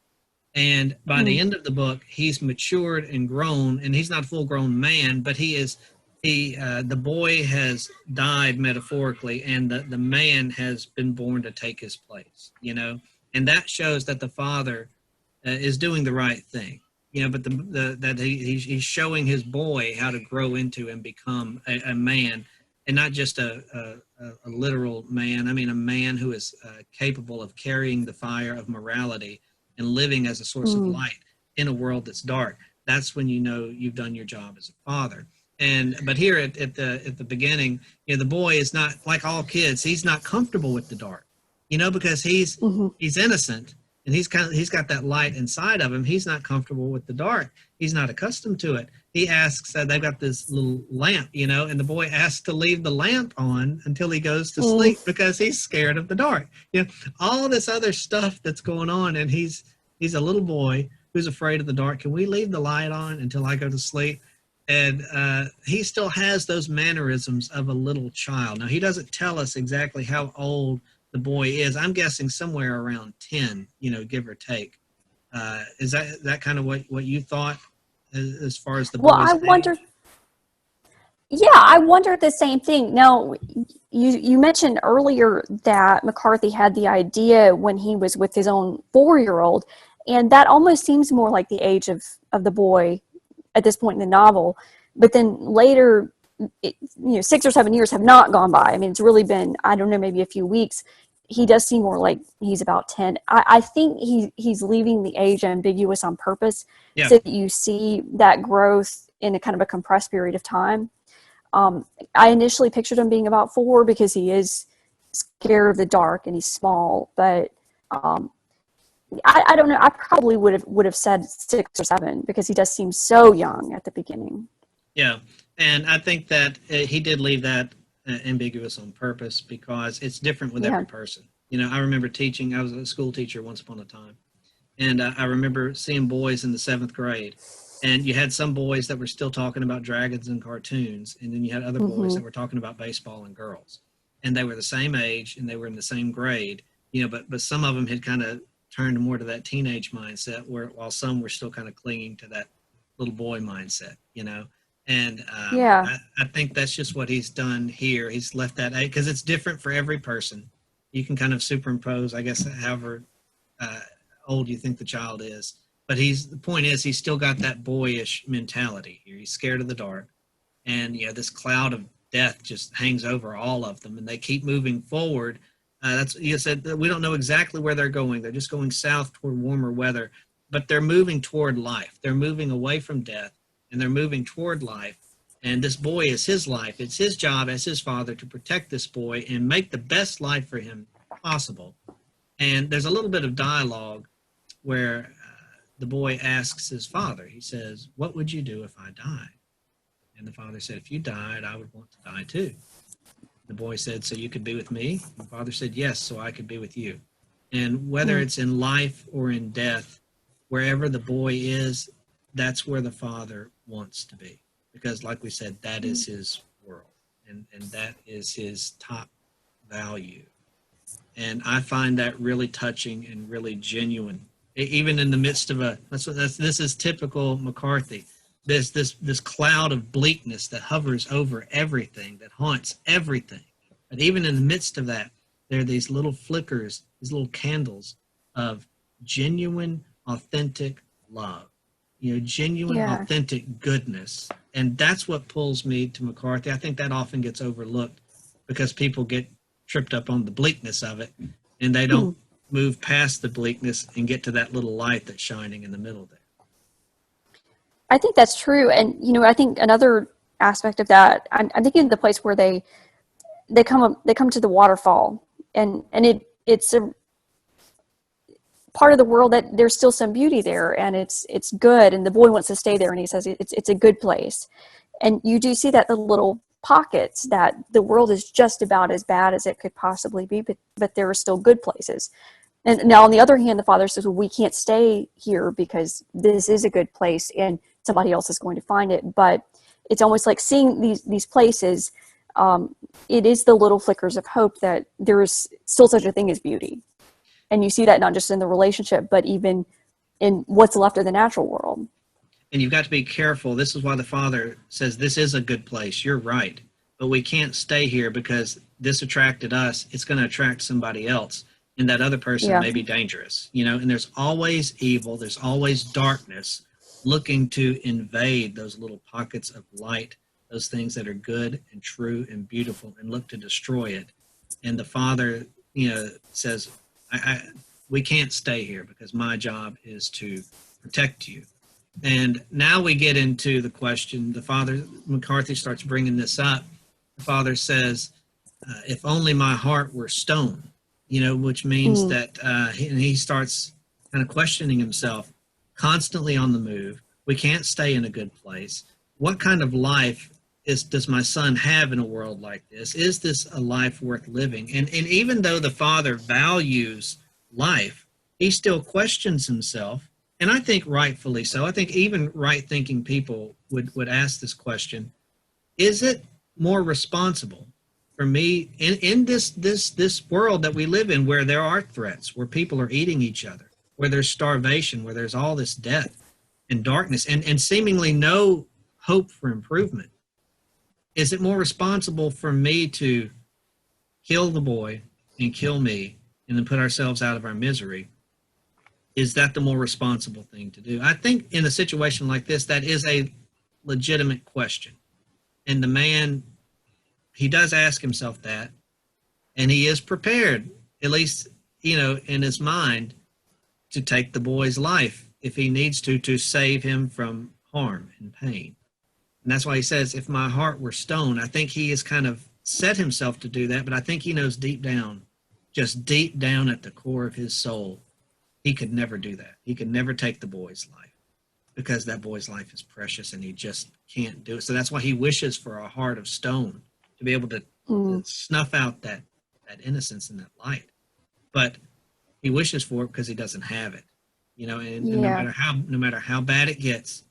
And by the end of the book, he's matured and grown, and he's not a full-grown man, but the boy has died metaphorically, and the man has been born to take his place, and that shows that the father is doing the right thing, but that he's showing his boy how to grow into and become a man, and not just a literal man. I mean, a man who is capable of carrying the fire of morality and living as a source of light in a world that's dark. That's when you've done your job as a father. But here at the beginning, the boy is not like all kids. He's not comfortable with the dark, because he's innocent, and he's got that light inside of him. He's not comfortable with the dark. He's not accustomed to it. He asks, they've got this little lamp, and the boy asks to leave the lamp on until he goes to sleep because he's scared of the dark. All this other stuff that's going on, and he's a little boy who's afraid of the dark. Can we leave the light on until I go to sleep? And he still has those mannerisms of a little child. Now, he doesn't tell us exactly how old the boy is. I'm guessing somewhere around 10, give or take. Is that kind of what you thought as far as the boy's I wonder. Yeah, I wondered the same thing. Now, you mentioned earlier that McCarthy had the idea when he was with his own 4-year-old, and that almost seems more like the age of the boy at this point in the novel. But then later, 6 or 7 years have not gone by. I mean, it's really been, I don't know, maybe a few weeks. He does seem more like he's about 10. I think he's leaving the age ambiguous on purpose, so that you see that growth in a kind of a compressed period of time. I initially pictured him being about 4 because he is scared of the dark and he's small, but I don't know. I probably would have said 6 or 7 because he does seem so young at the beginning. Yeah, and I think that he did leave that ambiguous on purpose because it's different with every person. I remember teaching. I was a school teacher once upon a time, and I remember seeing boys in the 7th grade, and you had some boys that were still talking about dragons and cartoons, and then you had other boys that were talking about baseball and girls, and they were the same age and they were in the same grade. But some of them had kind of turned more to that teenage mindset, while some were still kind of clinging to that little boy mindset, And I think that's just what he's done here. He's left that because it's different for every person. You can kind of superimpose, I guess, however old you think the child is. But the point is, he's still got that boyish mentality here. He's scared of the dark, and this cloud of death just hangs over all of them, and they keep moving forward. You said that we don't know exactly where they're going. They're just going south toward warmer weather, but they're moving toward life. They're moving away from death, and they're moving toward life. And this boy is his life. It's his job as his father to protect this boy and make the best life for him possible. And there's a little bit of dialogue where the boy asks his father, he says, "What would you do if I died?" And the father said, "If you died, I would want to die too." The boy said, "So you could be with me?" The father said, "Yes, so I could be with you." And whether it's in life or in death, wherever the boy is, that's where the father wants to be. Because like we said, that is his world, and that is his top value. And I find that really touching and really genuine, even in the midst of this is typical McCarthy. This cloud of bleakness that hovers over everything, that haunts everything. But even in the midst of that, there are these little flickers, these little candles of genuine, authentic love. Genuine, authentic goodness. And that's what pulls me to McCarthy. I think that often gets overlooked because people get tripped up on the bleakness of it, and they don't move past the bleakness and get to that little light that's shining in the middle there. I think that's true. And, I think another aspect of that, I'm thinking of the place where they come to the waterfall, and it's a part of the world that there's still some beauty there, and it's good, and the boy wants to stay there, and he says it's a good place. And you do see that the little pockets that the world is just about as bad as it could possibly be, but there are still good places. And now on the other hand, the father says, well, we can't stay here because this is a good place and somebody else is going to find it. But it's almost like seeing these places. It is the little flickers of hope that there is still such a thing as beauty. And you see that not just in the relationship, but even in what's left of the natural world. And you've got to be careful. This is why the Father says, this is a good place. You're right. But we can't stay here because this attracted us. It's going to attract somebody else. And that other person may be dangerous, and there's always evil. There's always darkness looking to invade those little pockets of light, those things that are good and true and beautiful, and look to destroy it. And the Father, says, we can't stay here because my job is to protect you. And now we get into the question. The Father, McCarthy, starts bringing this up. The Father says, if only my heart were stone, which means that he starts kind of questioning himself, constantly on the move. We can't stay in a good place. What kind of life does my son have in a world like this? Is this a life worth living? And even though the Father values life, he still questions himself. And I think rightfully so. I think even right-thinking people would ask this question: is it more responsible for me in this world that we live in, where there are threats, where people are eating each other, where there's starvation, where there's all this death and darkness and seemingly no hope for improvement? Is it more responsible for me to kill the boy and kill me and then put ourselves out of our misery? Is that the more responsible thing to do? I think in a situation like this, that is a legitimate question. And the man, he does ask himself that, and he is prepared, at least, in his mind, to take the boy's life if he needs to save him from harm and pain. And that's why he says, if my heart were stone. I think he has kind of set himself to do that, but I think he knows deep down, just deep down at the core of his soul, he could never do that. He could never take the boy's life because that boy's life is precious and he just can't do it. So that's why he wishes for a heart of stone to be able to snuff out that innocence and that light. But he wishes for it because he doesn't have it, and no matter how bad it gets,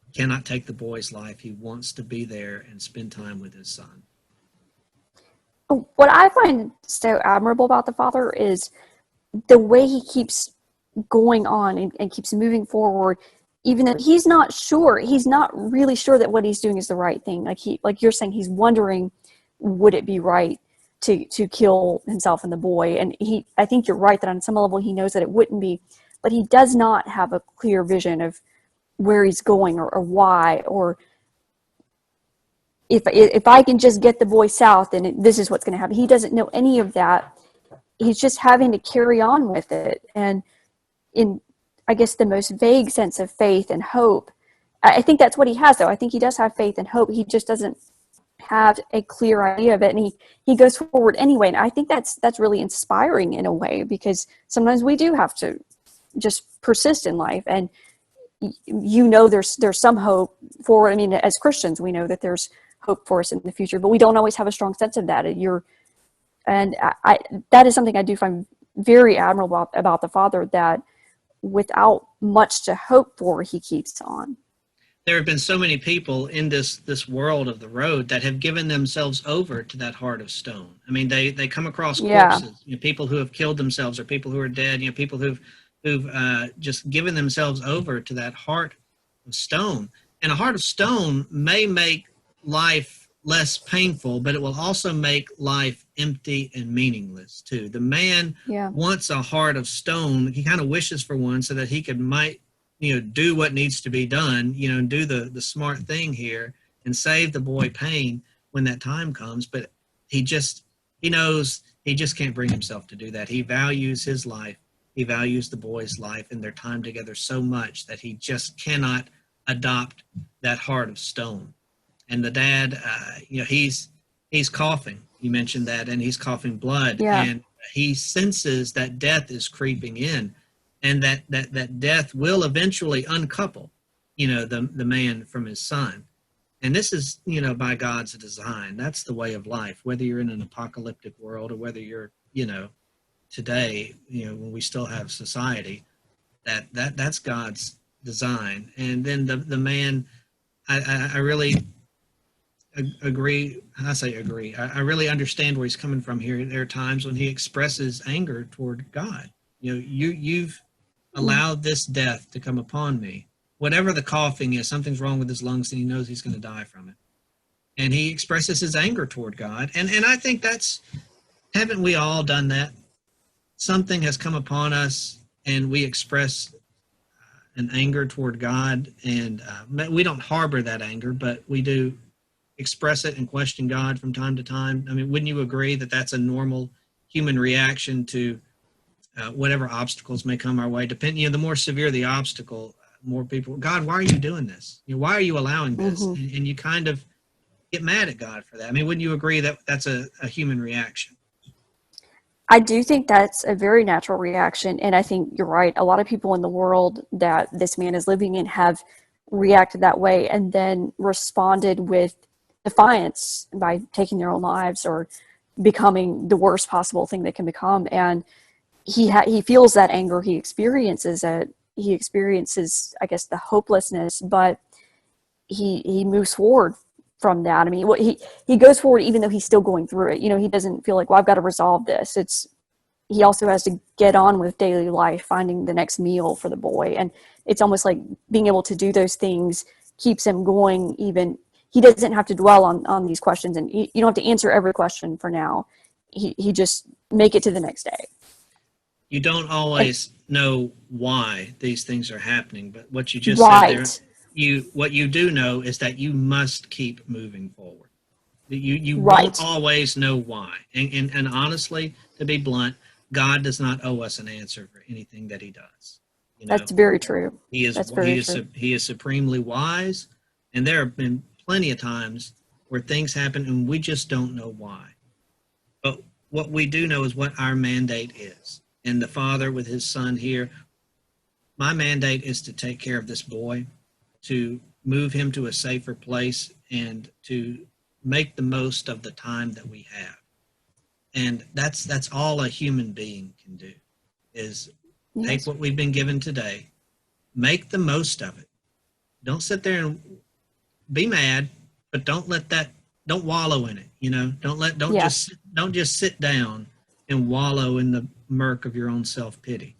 he cannot take the boy's life. He wants to be there and spend time with his son. What I find so admirable about the Father is the way he keeps going on and keeps moving forward, even though he's not really sure that what he's doing is the right thing. Like you're saying, he's wondering, would it be right to kill himself and the boy? And I think you're right that on some level he knows that it wouldn't be, but he does not have a clear vision of where he's going or why, or if I can just get the boy south, then this is what's going to happen. He doesn't know any of that. He's just having to carry on with it. And in, I guess, the most vague sense of faith and hope, I think that's what he has, though. I think he does have faith and hope. He just doesn't have a clear idea of it, and he goes forward anyway. And I think that's really inspiring in a way, because sometimes we do have to just persist in life, and there's some hope for. I mean, as Christians, we know that there's hope for us in the future, but we don't always have a strong sense of that. And that is something I do find very admirable about the Father, that without much to hope for, he keeps on. There have been so many people in this world of the road that have given themselves over to that heart of stone. I mean, they come across corpses, people who have killed themselves, or people who are dead, people who've just given themselves over to that heart of stone. And a heart of stone may make life less painful, but it will also make life empty and meaningless too. The man wants a heart of stone. He kind of wishes for one so that he might do what needs to be done, and do the smart thing here and save the boy pain when that time comes. But he knows he just can't bring himself to do that. He values his life. He values the boy's life and their time together so much that he just cannot adopt that heart of stone. And the dad, he's coughing. You mentioned that, and he's coughing blood, and he senses that death is creeping in, and that death will eventually uncouple, the man from his son. And this is, by God's design. That's the way of life. Whether you're in an apocalyptic world or whether you're, today, when we still have society, that's God's design. And then the man I really agree. I say agree. I really understand where he's coming from here. There are times when he expresses anger toward God. You've allowed this death to come upon me. Whatever the coughing is, something's wrong with his lungs, and he knows he's going to die from it. And he expresses his anger toward God. And I think haven't we all done that? Something has come upon us, and we express an anger toward God, and we don't harbor that anger, but we do express it and question God from time to time. I mean, wouldn't you agree that that's a normal human reaction to whatever obstacles may come our way? Depending, the more severe the obstacle, more people, God, why are you doing this? Why are you allowing this? Mm-hmm. And you kind of get mad at God for that. I mean, wouldn't you agree that that's a human reaction? I do think that's a very natural reaction. And I think you're right. A lot of people in the world that this man is living in have reacted that way and then responded with defiance by taking their own lives or becoming the worst possible thing they can become. And he feels that anger. He experiences it. He experiences, I guess, the hopelessness, but he moves forward from that. I mean, he goes forward even though he's still going through it. He doesn't feel like, well, I've got to resolve this. He also has to get on with daily life, finding the next meal for the boy. And it's almost like being able to do those things keeps him going. Even he doesn't have to dwell on these questions, and you don't have to answer every question for now. He just make it to the next day. You don't always know why these things are happening, but what you just right. said there, what you do know is that you must keep moving forward. You right. won't always know why. And honestly, to be blunt, God does not owe us an answer for anything that he does. That's very true. He is supremely wise, and there have been plenty of times where things happen and we just don't know why. But what we do know is what our mandate is. And the father with his son here, my mandate is to take care of this boy, to move him to a safer place, and to make the most of the time that we have. And that's all a human being can do, is take what we've been given today, make the most of it. Don't sit there and be mad, but don't wallow in it. Don't just sit down and wallow in the murk of your own self-pity.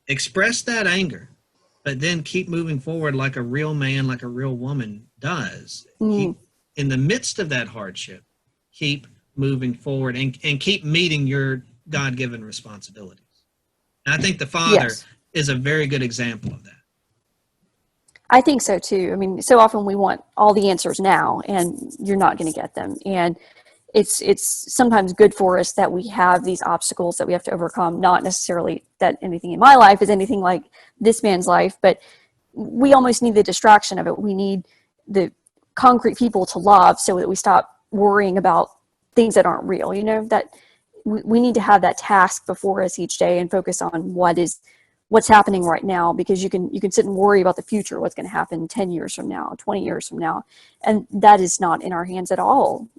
Express that anger, but then keep moving forward like a real man, like a real woman does. In the midst of that hardship, keep moving forward and keep meeting your God-given responsibilities. And I think the father is a very good example of that. I think so too. I mean, so often we want all the answers now, and you're not going to get them. And it's sometimes good for us that we have these obstacles that we have to overcome. Not necessarily that anything in my life is anything like this man's life, but we almost need the distraction of it. We need the concrete people to love so that we stop worrying about things that aren't real. That we need to have that task before us each day and focus on what's happening right now, because you can sit and worry about the future, what's going to happen 10 years from now, 20 years from now. And that is not in our hands at all.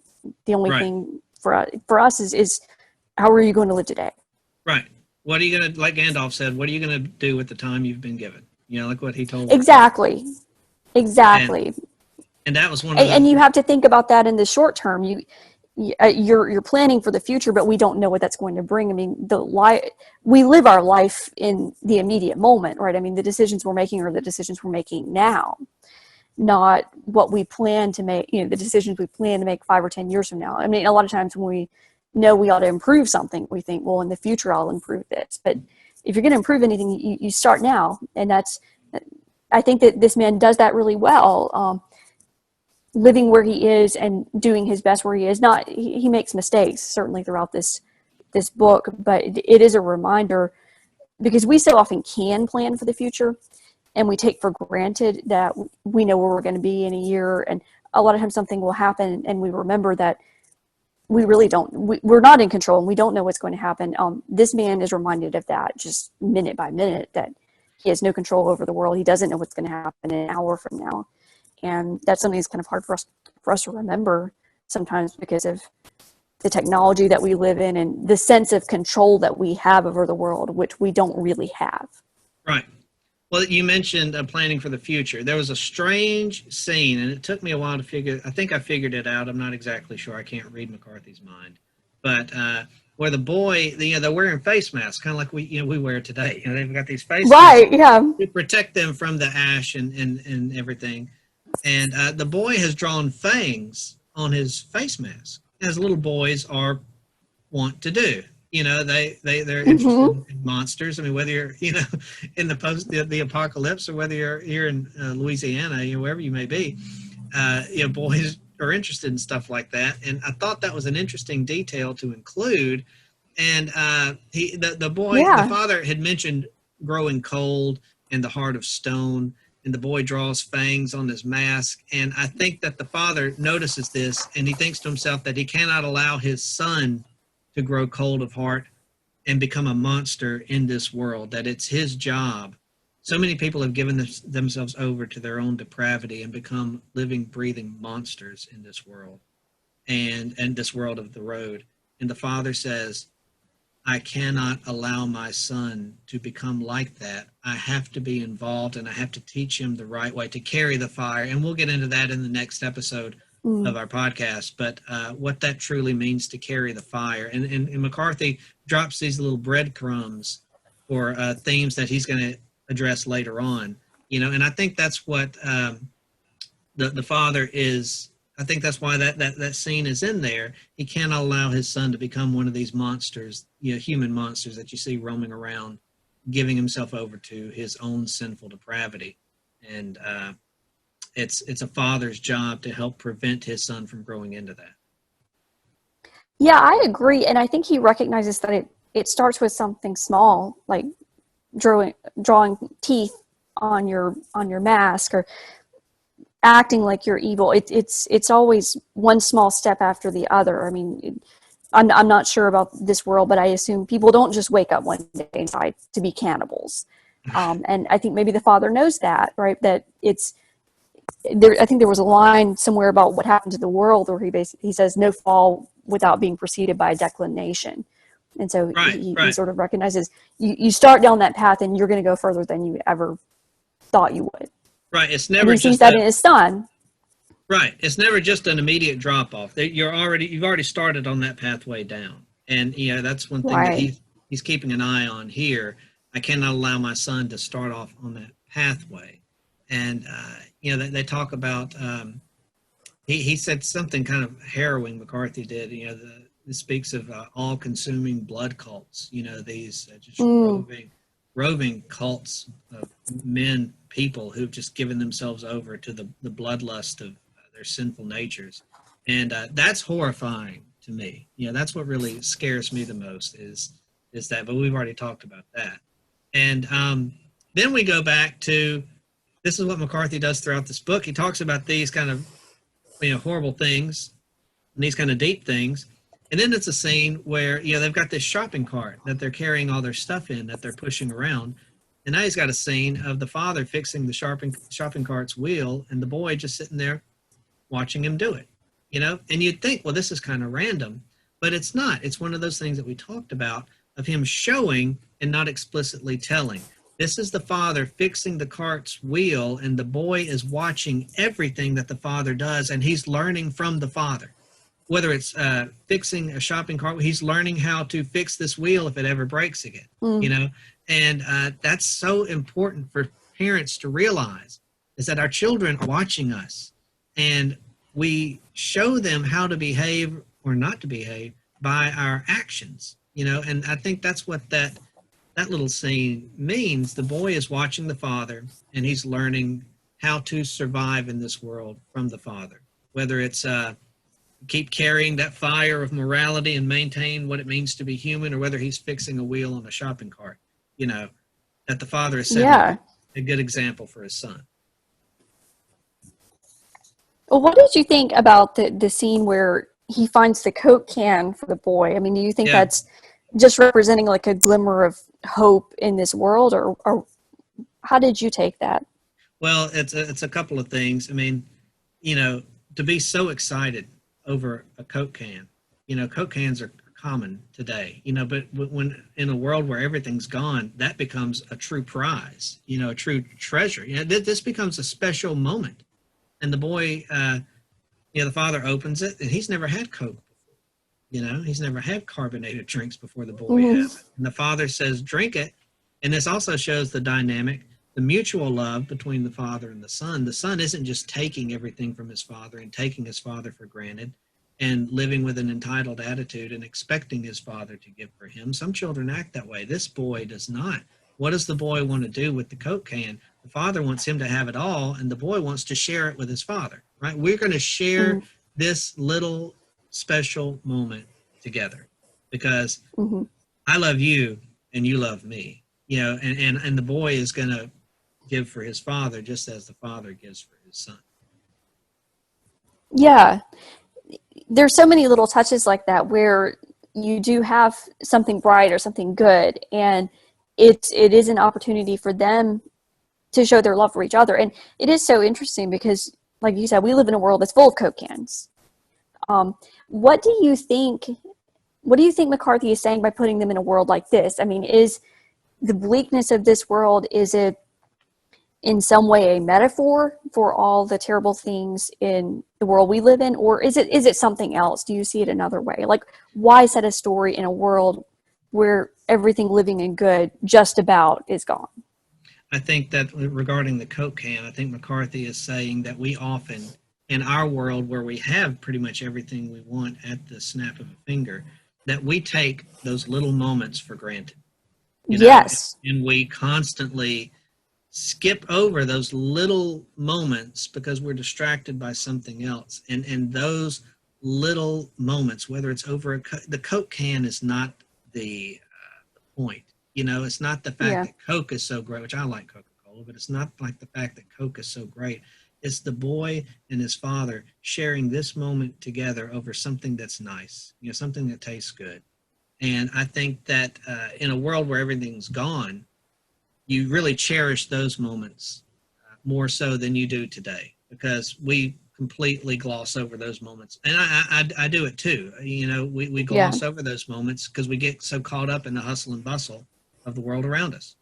The only thing for us is how are you going to live today? Right. What are you going to, like Gandalf said, what are you going to do with the time you've been given? Like what he told Exactly. And that was one of and you have to think about that in the short term. You're planning for the future, but we don't know what that's going to bring. I mean, we live our life in the immediate moment, right? I mean, the decisions we're making are the decisions we're making now, not what we plan to make, the decisions we plan to make 5 or 10 years from now. I mean, a lot of times when we know we ought to improve something, we think, well, in the future, I'll improve this. But if you're going to improve anything, you start now. And I think that this man does that really well. Living where he is and doing his best where he is. He makes mistakes certainly throughout this book, but it is a reminder, because we so often can plan for the future and we take for granted that we know where we're going to be in a year, and a lot of times something will happen and we remember that we really don't, we're not in control and we don't know what's going to happen. This man is reminded of that just minute by minute, that he has no control over the world. He doesn't know what's going to happen an hour from now. And that's something that's kind of hard for us to remember sometimes, because of the technology that we live in and the sense of control that we have over the world, which we don't really have. Right. Well, you mentioned planning for the future. There was a strange scene, and it took me a while to figure. I think I figured it out. I'm not exactly sure. I can't read McCarthy's mind, but where the boy, they're wearing face masks, kind of like we wear today. They've got these face masks Right, yeah. to protect them from the ash and everything. And the boy has drawn fangs on his face mask, as little boys are want to do. They're interested Hmm. in monsters. I mean, whether you're in the apocalypse or whether you're here in Louisiana, wherever you may be, boys are interested in stuff like that. And I thought that was an interesting detail to include. And the Yeah. father had mentioned growing cold and the heart of stone, and the boy draws fangs on his mask. And I think that the father notices this, and he thinks to himself that he cannot allow his son to grow cold of heart and become a monster in this world, that it's his job. So many people have given themselves over to their own depravity and become living, breathing monsters in this world and this world of the road. And the father says, I cannot allow my son to become like that. I have to be involved, and I have to teach him the right way to carry the fire. And we'll get into that in the next episode Mm. of our podcast, but what that truly means to carry the fire. And McCarthy drops these little breadcrumbs or themes that he's going to address later on, and I think that's what the father is. I think that's why that scene is in there. He cannot allow his son to become one of these monsters, human monsters that you see roaming around, giving himself over to his own sinful depravity. And it's a father's job to help prevent his son from growing into that. Yeah, I agree. And I think he recognizes that it starts with something small, like drawing teeth on your mask, or acting like you're evil. It's always one small step after the other. I mean, I'm not sure about this world, but I assume people don't just wake up one day and decide to be cannibals. And I think maybe the father knows that, right? That it's there. I think there was a line somewhere about what happened to the world where he says no fall without being preceded by a declination. And so Right, he right, sort of recognizes you start down that path and you're going to go further than you ever thought you would. right. It's And never he sees just that in his son. right. It's never just an immediate drop off. You've already started on that pathway down, and that's one thing that Right. he's keeping an eye on here. I cannot allow my son to start off on that pathway, and they talk about. He said something kind of harrowing. McCarthy did. It speaks of all-consuming blood cults. These just Mm. roving cults of men, people who've just given themselves over to the bloodlust of their sinful natures, and that's horrifying to me. That's what really scares me the most is that. But we've already talked about that, and then we go back to this is what McCarthy does throughout this book. He talks about these kind of horrible things and these kind of deep things. And then it's a scene where they've got this shopping cart that they're carrying all their stuff in that they're pushing around. And now he's got a scene of the father fixing the shopping cart's wheel and the boy just sitting there watching him do it. And you'd think, well, this is kind of random, but it's not. It's one of those things that we talked about of him showing and not explicitly telling. This is the father fixing the cart's wheel, and the boy is watching everything that the father does, and he's learning from the father. Whether it's fixing a shopping cart, he's learning how to fix this wheel if it ever breaks again. Mm. And that's so important for parents to realize, is that our children are watching us, and we show them how to behave or not to behave by our actions. And I think that's what that little scene means. The boy is watching the father, and he's learning how to survive in this world from the father, whether it's keep carrying that fire of morality and maintain what it means to be human, or whether he's fixing a wheel on a shopping cart, that the father is setting Yeah. a good example for his son. Well, what did you think about the scene where he finds the Coke can for the boy? I mean, do you think Yeah. that's just representing like a glimmer of hope in this world, or how did you take that? Well, it's a couple of things. I mean, to be so excited over a Coke can, Coke cans are common today, but when in a world where everything's gone, that becomes a true prize, a true treasure. This becomes a special moment. And the boy, the father opens it, and he's never had Coke before. He's never had carbonated drinks before the boy has it. And the father says, drink it. And this also shows the dynamic, the mutual love between the father and the son. The son isn't just taking everything from his father and taking his father for granted and living with an entitled attitude and expecting his father to give for him. Some children act that way. This boy does not. What does the boy want to do with the Coke can? The father wants him to have it all, and the boy wants to share it with his father, right? We're going to share this little special moment together because I love you and you love me, and the boy is going to give for his father just as the father gives for his son. Yeah. There's so many little touches like that where you do have something bright or something good, and it is an opportunity for them to show their love for each other. And it is so interesting because, like you said, we live in a world that's full of Coke cans. What do you think McCarthy is saying by putting them in a world like this? I mean, is the bleakness of this world, is it in some way a metaphor for all the terrible things in the world we live in, or is it something else? Do you see it another way? Like, why set a story in a world where everything living and good just about is gone? I think that regarding the Coke can, I think McCarthy is saying that we often, in our world where we have pretty much everything we want at the snap of a finger, that we take those little moments for granted. Yes. And we constantly skip over those little moments because we're distracted by something else. And those little moments, whether it's over the Coke can is not the point. It's not the fact that Coke is so great, which I like Coca-Cola, but it's not like the fact that Coke is so great. It's the boy and his father sharing this moment together over something that's nice, something that tastes good. And I think that in a world where everything's gone, you really cherish those moments more so than you do today, because we completely gloss over those moments. And I do it too. We gloss over those moments because we get so caught up in the hustle and bustle of the world around us.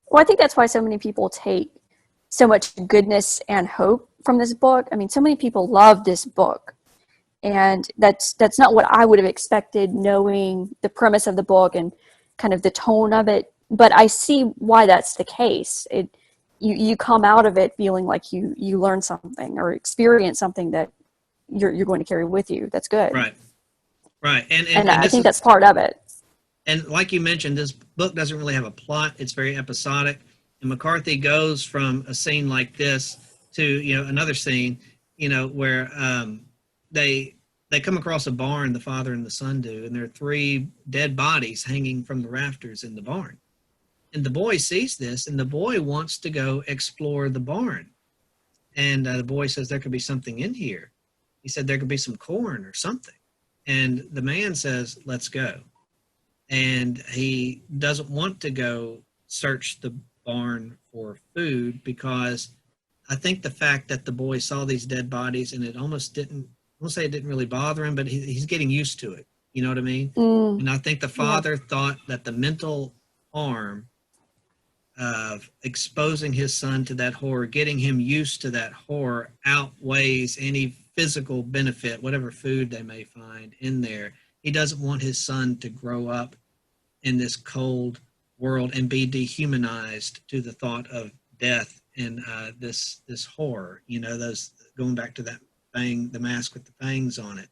Well, I think that's why so many people take so much goodness and hope from this book. I mean, so many people love this book, and that's not what I would have expected, knowing the premise of the book and kind of the tone of it. But I see why that's the case. You come out of it feeling like you learned something or experience something that you're going to carry with you. That's good. Right. And I think that's part of it. And like you mentioned, this book doesn't really have a plot. It's very episodic. And McCarthy goes from a scene like this to, another scene, where they come across a barn, the father and the son do, and there are 3 dead bodies hanging from the rafters in the barn. And the boy sees this, and the boy wants to go explore the barn. And the boy says, there could be something in here. He said, there could be some corn or something. And the man says, let's go. And he doesn't want to go search the barn for food, because I think the fact that the boy saw these dead bodies and it almost didn't, I won't say it didn't really bother him, but he's getting used to it. You know what I mean? And I think the father thought that the mental harm of exposing his son to that horror, getting him used to that horror, outweighs any physical benefit, whatever food they may find in there. He doesn't want his son to grow up in this cold world and be dehumanized to the thought of death and this horror. Those, going back to that fang, the mask with the fangs on it.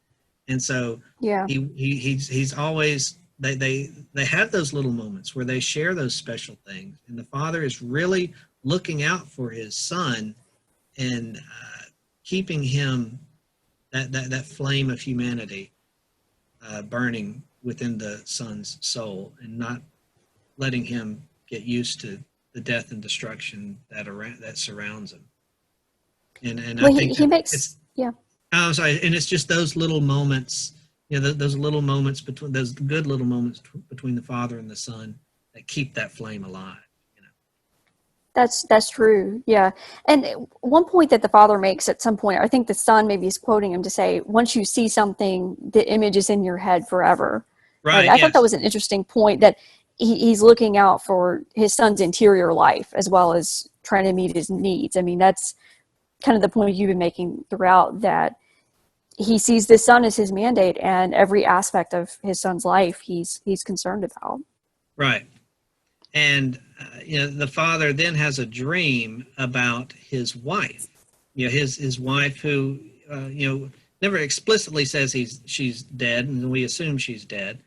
And so he's always, they have those little moments where they share those special things, and the father is really looking out for his son and keeping him that flame of humanity burning within the son's soul, and not letting him get used to the death and destruction that surrounds him. And well, I think he makes I'm sorry, and it's just those little moments, those little moments between, those good little moments between the father and the son that keep that flame alive. That's true. Yeah. And one point that the father makes at some point, I think the son maybe is quoting him to say, once you see something, the image is in your head forever. And Right. I thought that Yes. was an interesting point, that he's looking out for his son's interior life as well as trying to meet his needs. I mean, that's kind of the point you've been making throughout, that he sees this son as his mandate, and every aspect of his son's life he's concerned about. Right. And the father then has a dream about his wife. His wife, who never explicitly says she's dead, and we assume she's dead,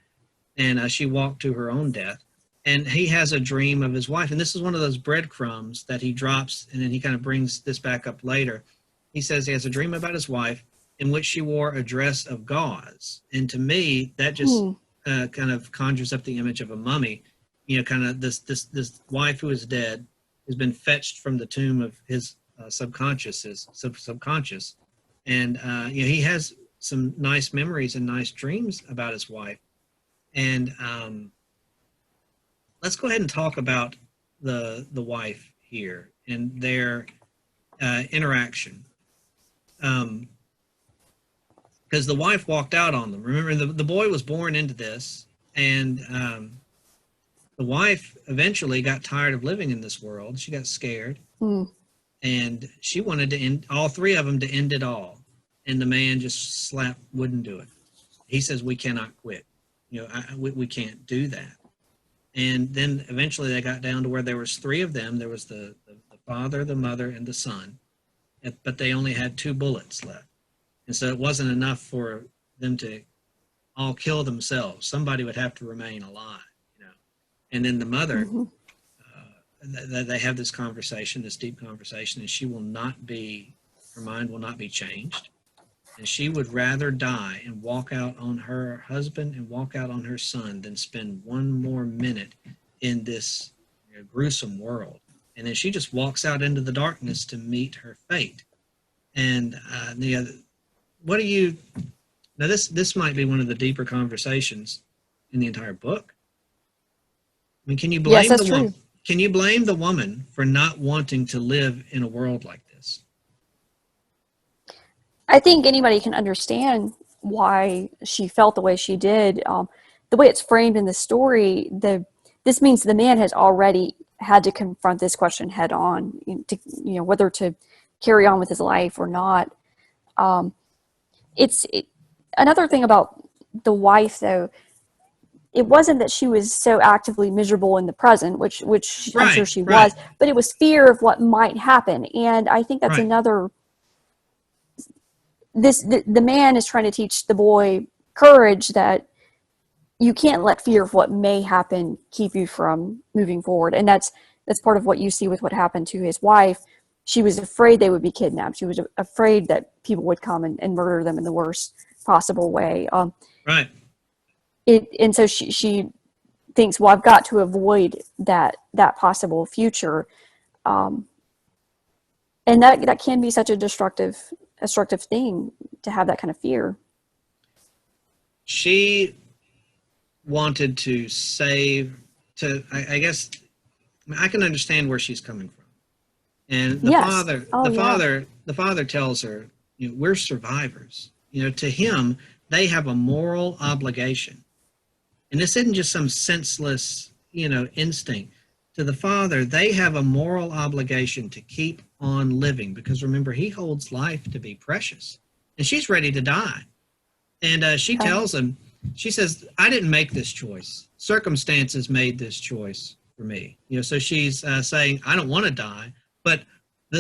and she walked to her own death. And he has a dream of his wife, and this is one of those breadcrumbs that he drops, and then he kind of brings this back up later. He says he has a dream about his wife in which she wore a dress of gauze, and to me that just kind of conjures up the image of a mummy. Kind of this wife who is dead has been fetched from the tomb of his subconscious, and he has some nice memories and nice dreams about his wife. And let's go ahead and talk about the wife here and their interaction, because the wife walked out on them. Remember, the boy was born into this, and the wife eventually got tired of living in this world. She got scared, and she wanted to end, all three of them to end it all. And the man just wouldn't do it. He says, "We cannot quit. We can't do that." And then eventually they got down to where there was three of them. There was the father, the mother, and the son, but they only had 2 bullets left. And so it wasn't enough for them to all kill themselves. Somebody would have to remain alive. And then the mother, they have this conversation, this deep conversation, and her mind will not be changed. And she would rather die and walk out on her husband and walk out on her son than spend one more minute in this gruesome world. And then she just walks out into the darkness to meet her fate. And what do you, now this might be one of the deeper conversations in the entire book. I mean, can you blame the woman? Can you blame the woman for not wanting to live in a world like this? I think anybody can understand why she felt the way she did. The way it's framed in the story, this means the man has already had to confront this question head on, whether to carry on with his life or not. Another thing about the wife, though. It wasn't that she was so actively miserable in the present, which I'm sure she was, but it was fear of what might happen. And I think that's another. The man is trying to teach the boy courage, that you can't let fear of what may happen keep you from moving forward. And that's part of what you see with what happened to his wife. She was afraid they would be kidnapped. She was afraid that people would come and murder them in the worst possible way. And so she thinks, well, I've got to avoid that possible future, and that can be such a destructive thing, to have that kind of fear. She wanted to I guess I can understand where she's coming from, and the father tells her, we're survivors. To him, they have a moral obligation. And this isn't just some senseless, instinct. To the father, they have a moral obligation to keep on living, because remember, he holds life to be precious. And she's ready to die. And she tells him, she says, I didn't make this choice. Circumstances made this choice for me. So she's saying, I don't want to die, but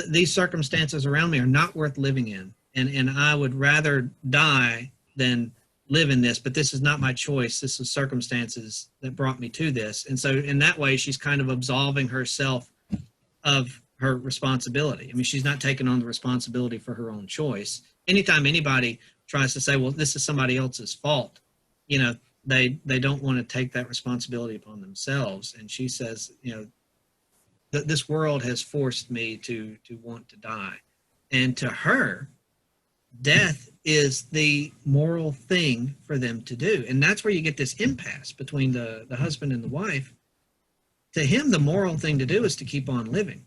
these circumstances around me are not worth living in. And I would rather die than live in this, but this is not my choice. This is circumstances that brought me to this. And so in that way, she's kind of absolving herself of her responsibility. I mean, she's not taking on the responsibility for her own choice. Anytime anybody tries to say, well, this is somebody else's fault, they don't want to take that responsibility upon themselves. And she says, this world has forced me to want to die. And to her, death is the moral thing for them to do. And that's where you get this impasse between the husband and the wife. To him, the moral thing to do is to keep on living.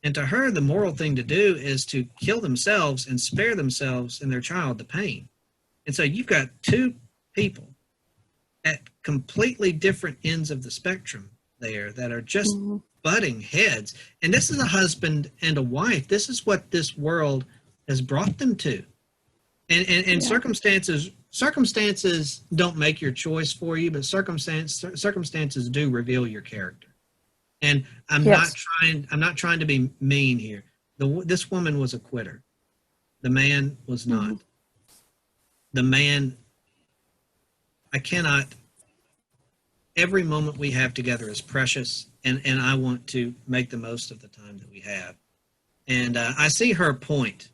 And to her, the moral thing to do is to kill themselves and spare themselves and their child the pain. And so you've got two people at completely different ends of the spectrum there that are just butting heads. And this is a husband and a wife. This is what this world has brought them to. And circumstances don't make your choice for you, but circumstances do reveal your character. And I'm not trying to be mean here. This woman was a quitter. The man was not. The man, every moment we have together is precious, and I want to make the most of the time that we have. And I see her point.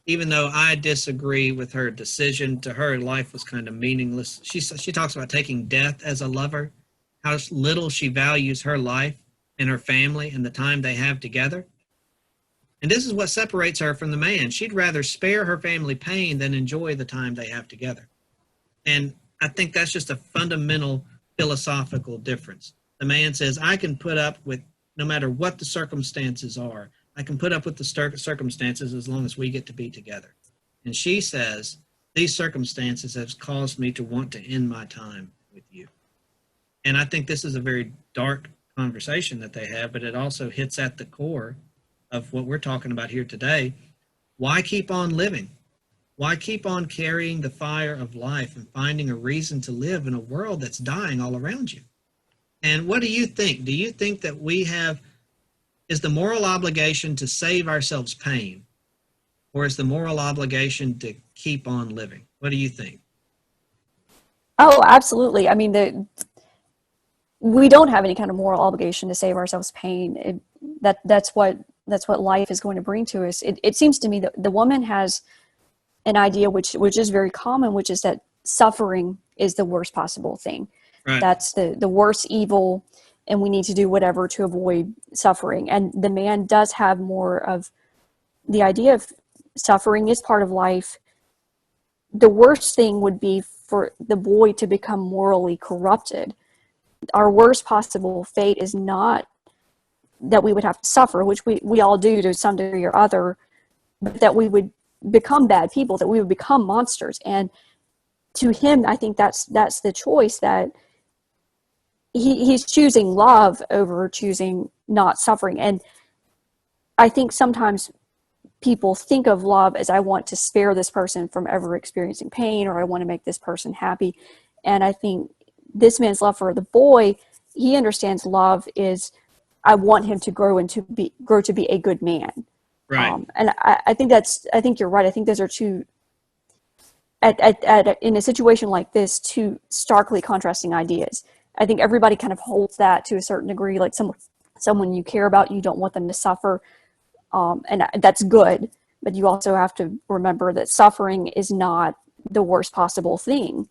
Even though I disagree with her decision, to her, life was kind of meaningless. She talks about taking death as a lover, how little she values her life and her family and the time they have together. And this is what separates her from the man. She'd rather spare her family pain than enjoy the time they have together. And I think that's just a fundamental philosophical difference. The man says, I can put up with, no matter what the circumstances are, I can put up with the circumstances as long as we get to be together. And she says, these circumstances have caused me to want to end my time with you. And I think this is a very dark conversation that they have, but it also hits at the core of what we're talking about here today. Why keep on living? Why keep on carrying the fire of life and finding a reason to live in a world that's dying all around you? And what do you think? Do you think that is the moral obligation to save ourselves pain, or is the moral obligation to keep on living? What do you think? Oh, absolutely. I mean, we don't have any kind of moral obligation to save ourselves pain. That's what life is going to bring to us. It seems to me that the woman has an idea which is very common, which is that suffering is the worst possible thing. Right. That's the worst evil, and we need to do whatever to avoid suffering. And the man does have more of the idea of suffering is part of life. The worst thing would be for the boy to become morally corrupted. Our worst possible fate is not that we would have to suffer, which we all do to some degree or other, but that we would become bad people, that we would become monsters. And to him, I think that's the choice, that he's choosing love over choosing not suffering. And I think sometimes people think of love as, I want to spare this person from ever experiencing pain, or I want to make this person happy. And I think this man's love for the boy, he understands love is, I want him to grow to be a good man. Right. And I think you're right. I think those are two, in a situation like this, two starkly contrasting ideas. I think everybody kind of holds that to a certain degree, like someone you care about, you don't want them to suffer. And that's good, but you also have to remember that suffering is not the worst possible thing.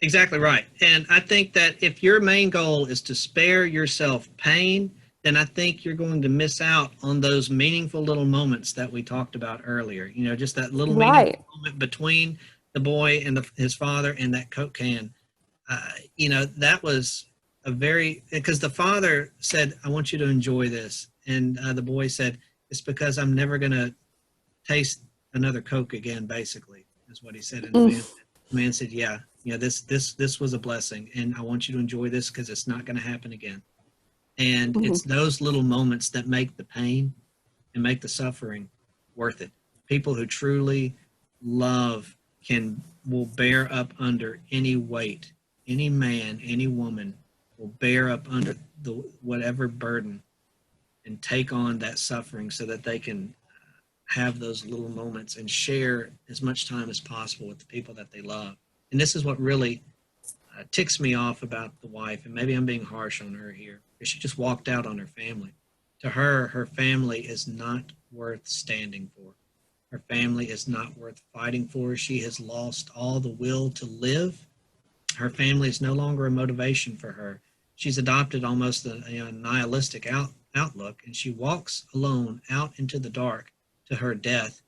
Exactly right. And I think that if your main goal is to spare yourself pain, then I think you're going to miss out on those meaningful little moments that we talked about earlier. You know, just that little meaningful moment between the boy and his father and that Coke can. That was because the father said, I want you to enjoy this. And the boy said, it's because I'm never going to taste another Coke again, basically, is what he said. And the man said, yeah, this was a blessing, and I want you to enjoy this because it's not going to happen again. And it's those little moments that make the pain and make the suffering worth it. People who truly love will bear up under any weight. Any man, any woman will bear up under whatever burden and take on that suffering so that they can have those little moments and share as much time as possible with the people that they love. And this is what really ticks me off about the wife, and maybe I'm being harsh on her here, because she just walked out on her family. To her, her family is not worth standing for. Her family is not worth fighting for. She has lost all the will to live. Her family is no longer a motivation for her. She's adopted almost a nihilistic outlook, and she walks alone out into the dark to her death,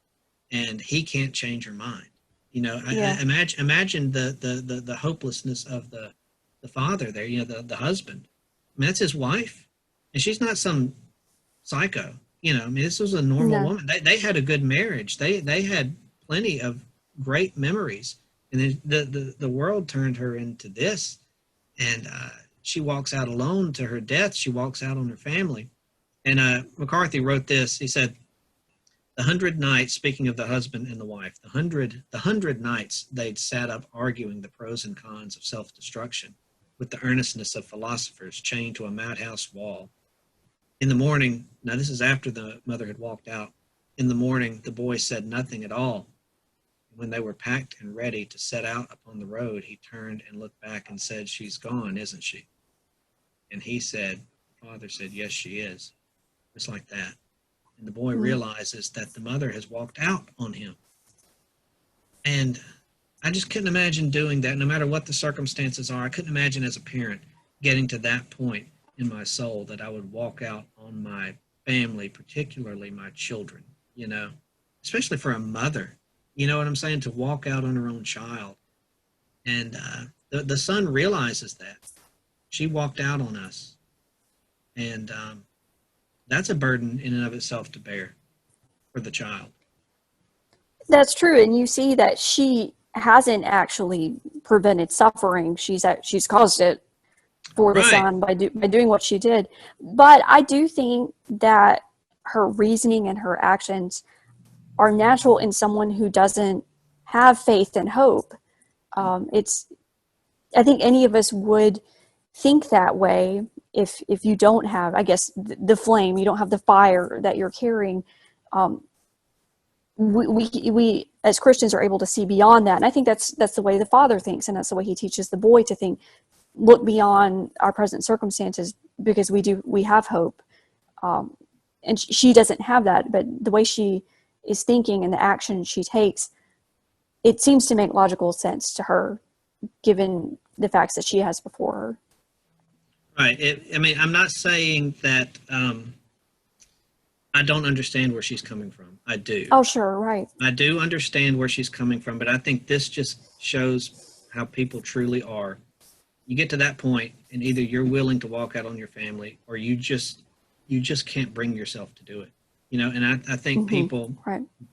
and he can't change her mind. I imagine the hopelessness of the father there, the husband. I mean, that's his wife, and she's not some psycho. I mean, this was a normal No. woman. They had a good marriage. They had plenty of great memories. And then the world turned her into this. And she walks out alone to her death. She walks out on her family. And McCarthy wrote this. He said, the 100 nights, speaking of the husband and the wife, the hundred nights they'd sat up arguing the pros and cons of self-destruction with the earnestness of philosophers chained to a madhouse wall. In the morning, now this is after the mother had walked out, in the morning the boy said nothing at all. When they were packed and ready to set out upon the road, he turned and looked back and said, she's gone, isn't she? And he said, father said, yes, she is. Just like that. And the boy realizes that the mother has walked out on him. And I just couldn't imagine doing that, no matter what the circumstances are. I couldn't imagine as a parent getting to that point in my soul that I would walk out on my family, particularly my children, especially for a mother. You know what I'm saying? To walk out on her own child. And the son realizes that. She walked out on us. And that's a burden in and of itself to bear for the child. That's true. And you see that she hasn't actually prevented suffering. She's caused it for the son by doing what she did. But I do think that her reasoning and her actions are natural in someone who doesn't have faith and hope. I think any of us would think that way if you don't have, I guess, the flame, you don't have the fire that you're carrying. We as Christians are able to see beyond that. And I think that's the way the father thinks, and that's the way he teaches the boy to think, look beyond our present circumstances, because we have hope. And she doesn't have that, but the way she is thinking and the action she takes, it seems to make logical sense to her, given the facts that she has before her. Right. I'm not saying that I don't understand where she's coming from. I do. Oh, sure, right. I do understand where she's coming from, but I think this just shows how people truly are. You get to that point, and either you're willing to walk out on your family, or you just can't bring yourself to do it. And I think people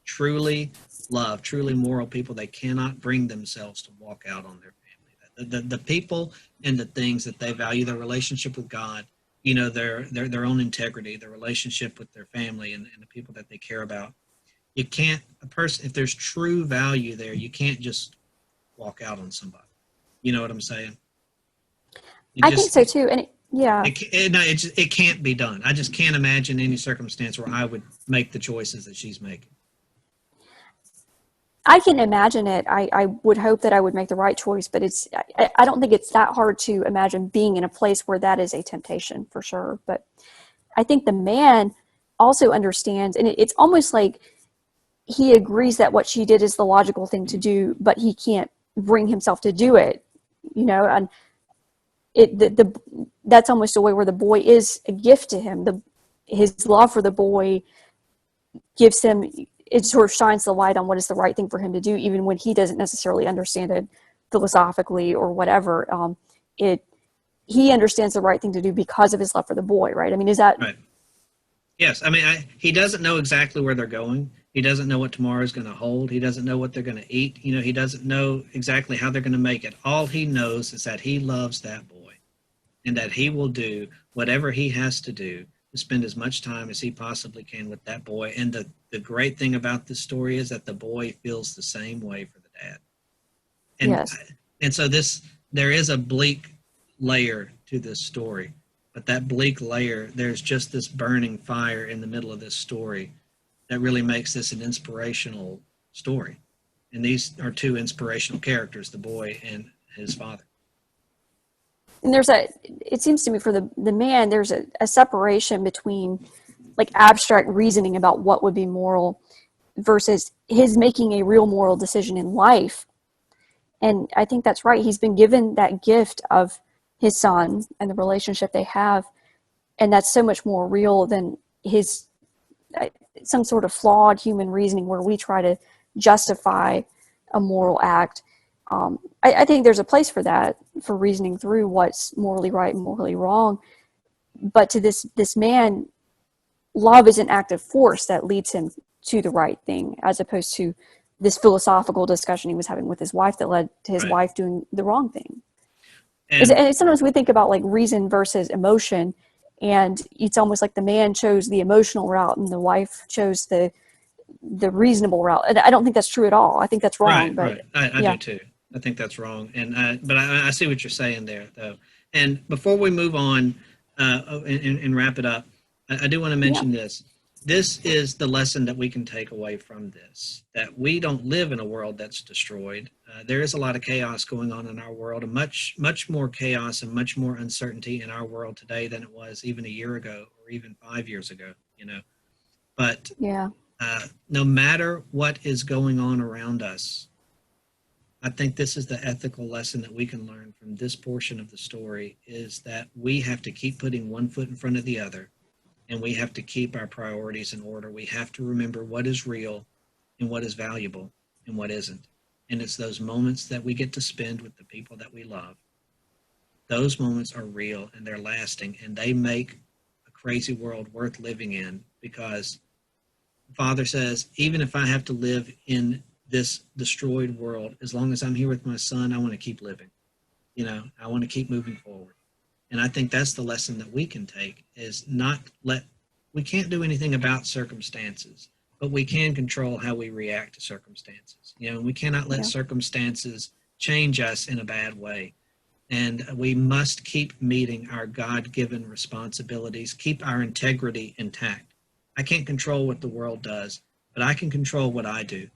truly love, truly moral people, they cannot bring themselves to walk out on their family. The people and the things that they value, their relationship with God, their own integrity, their relationship with their family and the people that they care about. You can't, if there's true value there, you can't just walk out on somebody. You know what I'm saying? I think so too. And it can't be done. I just can't imagine any circumstance where I would make the choices that she's making. I can imagine it. I would hope that I would make the right choice, but I don't think it's that hard to imagine being in a place where that is a temptation, for sure. But I think the man also understands, and it's almost like he agrees that what she did is the logical thing to do, but he can't bring himself to do it, and that's almost a way where the boy is a gift to him. His love for the boy gives him, it sort of shines the light on what is the right thing for him to do, even when he doesn't necessarily understand it philosophically or whatever. He understands the right thing to do because of his love for the boy, right? I mean, is that right? Yes. He doesn't know exactly where they're going. He doesn't know what tomorrow is going to hold. He doesn't know what they're going to eat. He doesn't know exactly how they're going to make it. All he knows is that he loves that boy, and that he will do whatever he has to do to spend as much time as he possibly can with that boy. And the great thing about this story is that the boy feels the same way for the dad. And, yes. And so there is a bleak layer to this story, but that bleak layer, there's just this burning fire in the middle of this story that really makes this an inspirational story. And these are two inspirational characters, the boy and his father. And it seems to me for the man, there's a separation between like abstract reasoning about what would be moral versus his making a real moral decision in life. And I think that's right. He's been given that gift of his son and the relationship they have. And that's so much more real than some sort of flawed human reasoning where we try to justify a moral act. I think there's a place for that, for reasoning through what's morally right and morally wrong. But to this man, love is an active force that leads him to the right thing, as opposed to this philosophical discussion he was having with his wife that led to his Right. wife doing the wrong thing. And And sometimes we think about like reason versus emotion, and it's almost like the man chose the emotional route and the wife chose the reasonable route. And I don't think that's true at all. I think that's wrong. right. I Yeah, do too. I think that's wrong. And but I see what you're saying there, though. And before we move on and wrap it up, I do want to yeah, mention this. This is the lesson that we can take away from this, that we don't live in a world that's destroyed. There is a lot of chaos going on in our world, and much more chaos and much more uncertainty in our world today than it was even a year ago or even 5 years ago, you know. But yeah, no matter what is going on around us, I think this is the ethical lesson that we can learn from this portion of the story, is that we have to keep putting one foot in front of the other, and we have to keep our priorities in order. We have to remember what is real and what is valuable and what isn't. And it's those moments that we get to spend with the people that we love. Those moments are real and they're lasting, and they make a crazy world worth living in, because Father says, even if I have to live in this destroyed world, as long as I'm here with my son, I want to keep living. You know, I want to keep moving forward. And I think that's the lesson that we can take, is we can't do anything about circumstances, but we can control how we react to circumstances. You know, we cannot let yeah. circumstances change us in a bad way. And we must keep meeting our God-given responsibilities, keep our integrity intact. I can't control what the world does, but I can control what I do.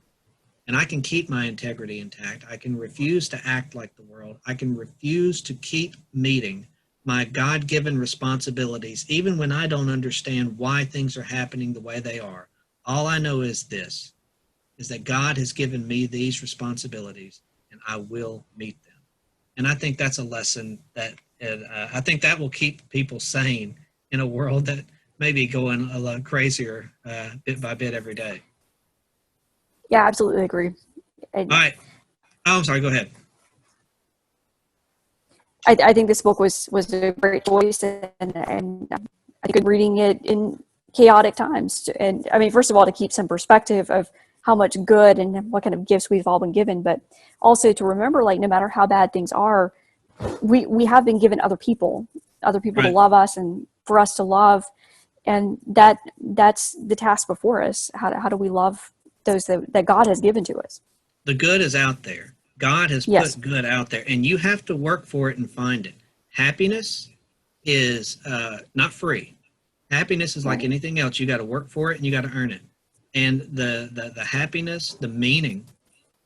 And I can keep my integrity intact. I can refuse to act like the world. I can refuse to keep meeting my God-given responsibilities, even when I don't understand why things are happening the way they are. All I know is this, is that God has given me these responsibilities, and I will meet them. And I think that's a lesson that I think that will keep people sane in a world that may be going a lot crazier bit by bit every day. Yeah, absolutely agree. And All right. Oh, I'm sorry. Go ahead. I think this book was a great choice, and I think reading it in chaotic times. And I mean, first of all, to keep some perspective of how much good and what kind of gifts we've all been given, but also to remember, like, no matter how bad things are, we have been given other people to Right. love us and for us to love, and that's the task before us. How do we love those that God has given to us? The good is out there. God has Yes. put good out there, and you have to work for it and find it. Happiness is not free. Happiness is like Right. anything else. You got to work for it and you got to earn it. And the happiness, the meaning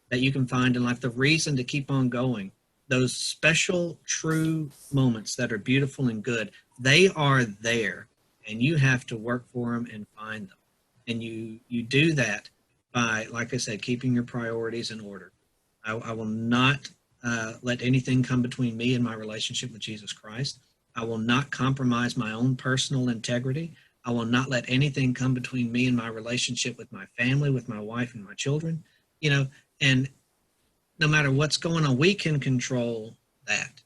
that you can find in life, the reason to keep on going, those special, true moments that are beautiful and good, they are there, and you have to work for them and find them. And you do that by, like I said, keeping your priorities in order. I will not let anything come between me and my relationship with Jesus Christ. I will not compromise my own personal integrity. I will not let anything come between me and my relationship with my family, with my wife and my children. You know, and no matter what's going on, we can control that.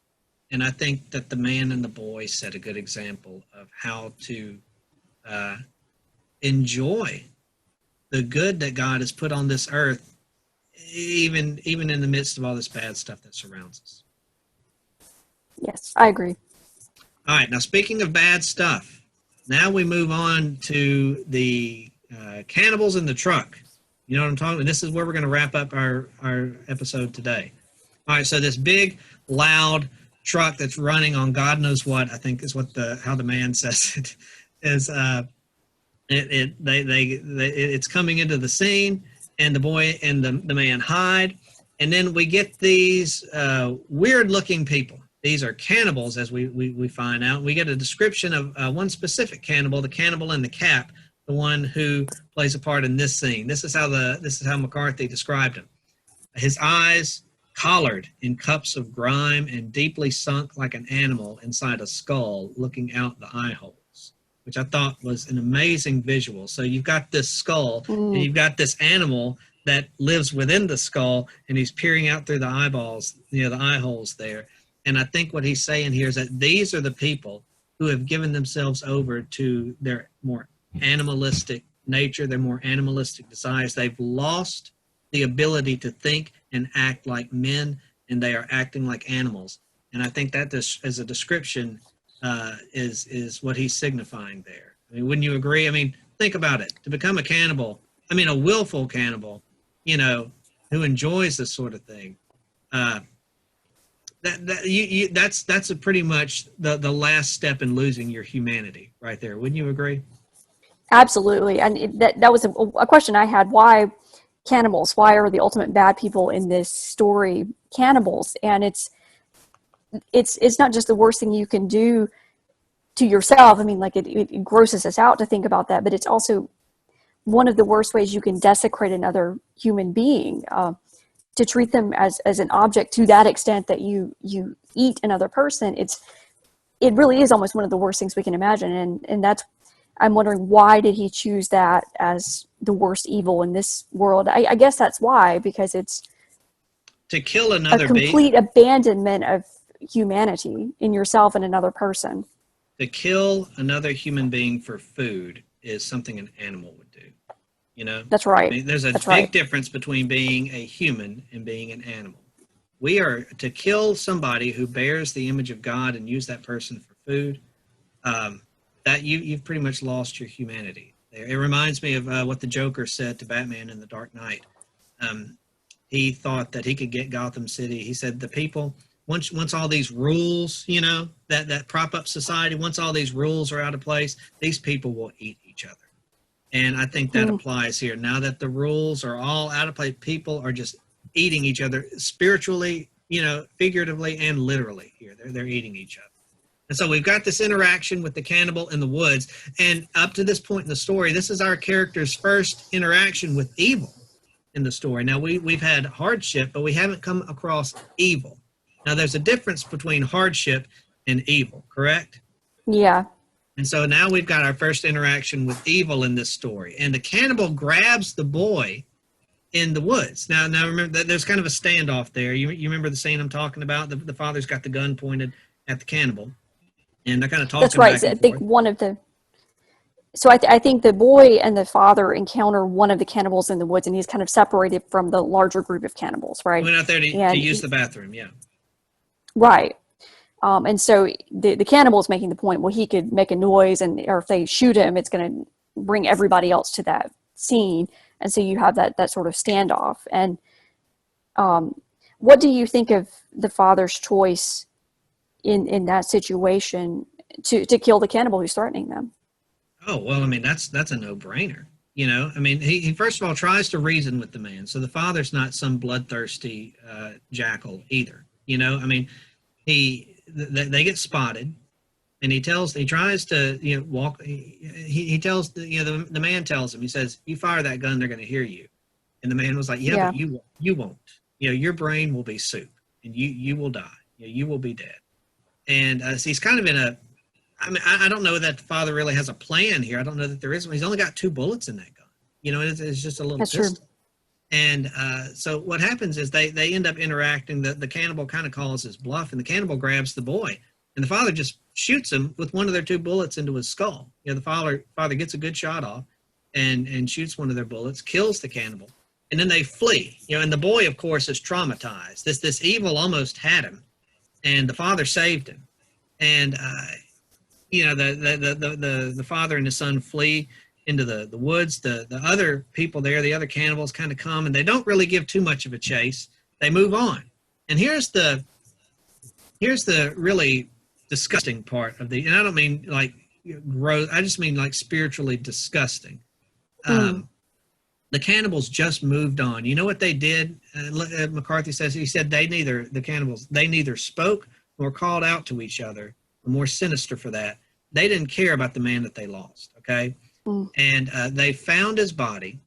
And I think that the man and the boy set a good example of how to enjoy the good that God has put on this earth, even in the midst of all this bad stuff that surrounds us. Yes, I agree. All right, now speaking of bad stuff, now we move on to the cannibals in the truck. You know what I'm talking about? This is where we're going to wrap up our episode today. All right, so this big, loud truck that's running on God knows what, I think is what how the man says it, is it's coming into the scene, and the boy and the man hide, and then we get these weird-looking people. These are cannibals, as we find out. We get a description of one specific cannibal, the cannibal in the cap, the one who plays a part in this scene. This is how McCarthy described him. His eyes collared in cups of grime and deeply sunk like an animal inside a skull, looking out the eye holes, which I thought was an amazing visual. So you've got this skull, and you've got this animal that lives within the skull, and he's peering out through the eyeballs, the eye holes there. And I think what he's saying here is that these are the people who have given themselves over to their more animalistic nature, their more animalistic desires. They've lost the ability to think and act like men, and they are acting like animals. And I think that this, as a description, is what he's signifying there. I mean, wouldn't you agree? I mean, think about it. To become a cannibal, I mean, a willful cannibal, you know, who enjoys this sort of thing. That's a pretty much the last step in losing your humanity, right there. Wouldn't you agree? Absolutely. And that was a question I had. Why cannibals? Why are the ultimate bad people in this story cannibals? And it's not just the worst thing you can do to yourself. I mean, like it grosses us out to think about that, but it's also one of the worst ways you can desecrate another human being, to treat them as an object to that extent that you eat another person. It really is almost one of the worst things we can imagine. And that's, I'm wondering, why did he choose that as the worst evil in this world? I guess that's why, because it's to kill another a complete abandonment of humanity in yourself and another person. To kill another human being for food is something an animal would do. You know? That's right. I mean, there's a big difference between being a human and being an animal. We are to kill somebody who bears the image of God and use that person for food. That you've pretty much lost your humanity. It reminds me of what the Joker said to Batman in The Dark Knight. He thought that he could get Gotham City. He said the people, once all these rules, you know, that prop up society, once all these rules are out of place, these people will eat each other. And I think that applies here. Now that the rules are all out of place, people are just eating each other spiritually, you know, figuratively and literally here. They're eating each other. And so we've got this interaction with the cannibal in the woods. And up to this point in the story, this is our character's first interaction with evil in the story. Now, we've had hardship, but we haven't come across evil. Now, there's a difference between hardship and evil, correct? Yeah. And so now we've got our first interaction with evil in this story. And the cannibal grabs the boy in the woods. Now remember, there's kind of a standoff there. You remember the scene I'm talking about? The father's got the gun pointed at the cannibal. And they're kind of talking. That's right. Back I think one of the. So I think the boy and the father encounter one of the cannibals in the woods, and he's kind of separated from the larger group of cannibals, right? He went out there to use the bathroom, yeah. Right. And so the cannibal is making the point, well, he could make a noise, or if they shoot him, it's going to bring everybody else to that scene. And so you have that sort of standoff. And what do you think of the father's choice in that situation to kill the cannibal who's threatening them? Oh, well, I mean, that's a no-brainer. You know, I mean, he first of all tries to reason with the man. So the father's not some bloodthirsty jackal either. You know, I mean, they get spotted, and he tries to, you know, walk. He tells the man tells him, he says, "You fire that gun, they're going to hear you." And the man was like, "Yeah, but you won't. You know, your brain will be soup, and you will die. You will be dead." And so he's kind of in a. I mean, I don't know that the father really has a plan here. I don't know that there is. He's only got 2 bullets in that gun. You know, it's just a little That's pistol. True. And so what happens is they end up interacting. The cannibal kind of calls his bluff, and the cannibal grabs the boy, and the father just shoots him with one of their 2 bullets into his skull. You know, the father gets a good shot off, and shoots one of their bullets, kills the cannibal, and then they flee. You know, and the boy, of course, is traumatized. This evil almost had him, and the father saved him, and you know, the father and the son flee into the woods. The other people there, the other cannibals, kind of come, and they don't really give too much of a chase. They move on. And here's the really disgusting part of and I don't mean like gross, I just mean like spiritually disgusting. The cannibals just moved on. You know what they did? McCarthy says, he said they neither spoke nor called out to each other. More sinister for that. They didn't care about the man that they lost, okay? And they found his body.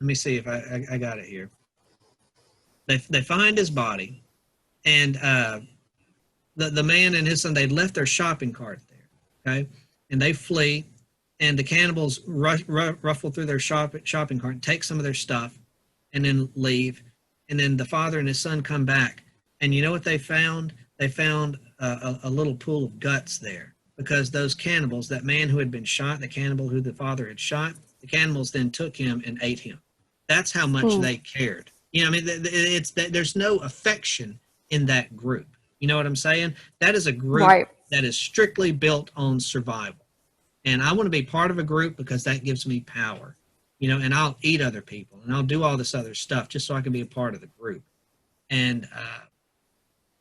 Let me see if I got it here. They find his body, and the man and his son, they left their shopping cart there, okay? And they flee, and the cannibals ruffle through their shopping cart and take some of their stuff and then leave. And then the father and his son come back, and you know what they found? They found a little pool of guts there. because those cannibals, that man who had been shot, the cannibal who the father had shot, the cannibals then took him and ate him. That's how much they cared. You know, I mean, it's there's no affection in that group. You know what I'm saying? That is a group Right. that is strictly built on survival. And I want to be part of a group because that gives me power. You know, and I'll eat other people and I'll do all this other stuff just so I can be a part of the group. And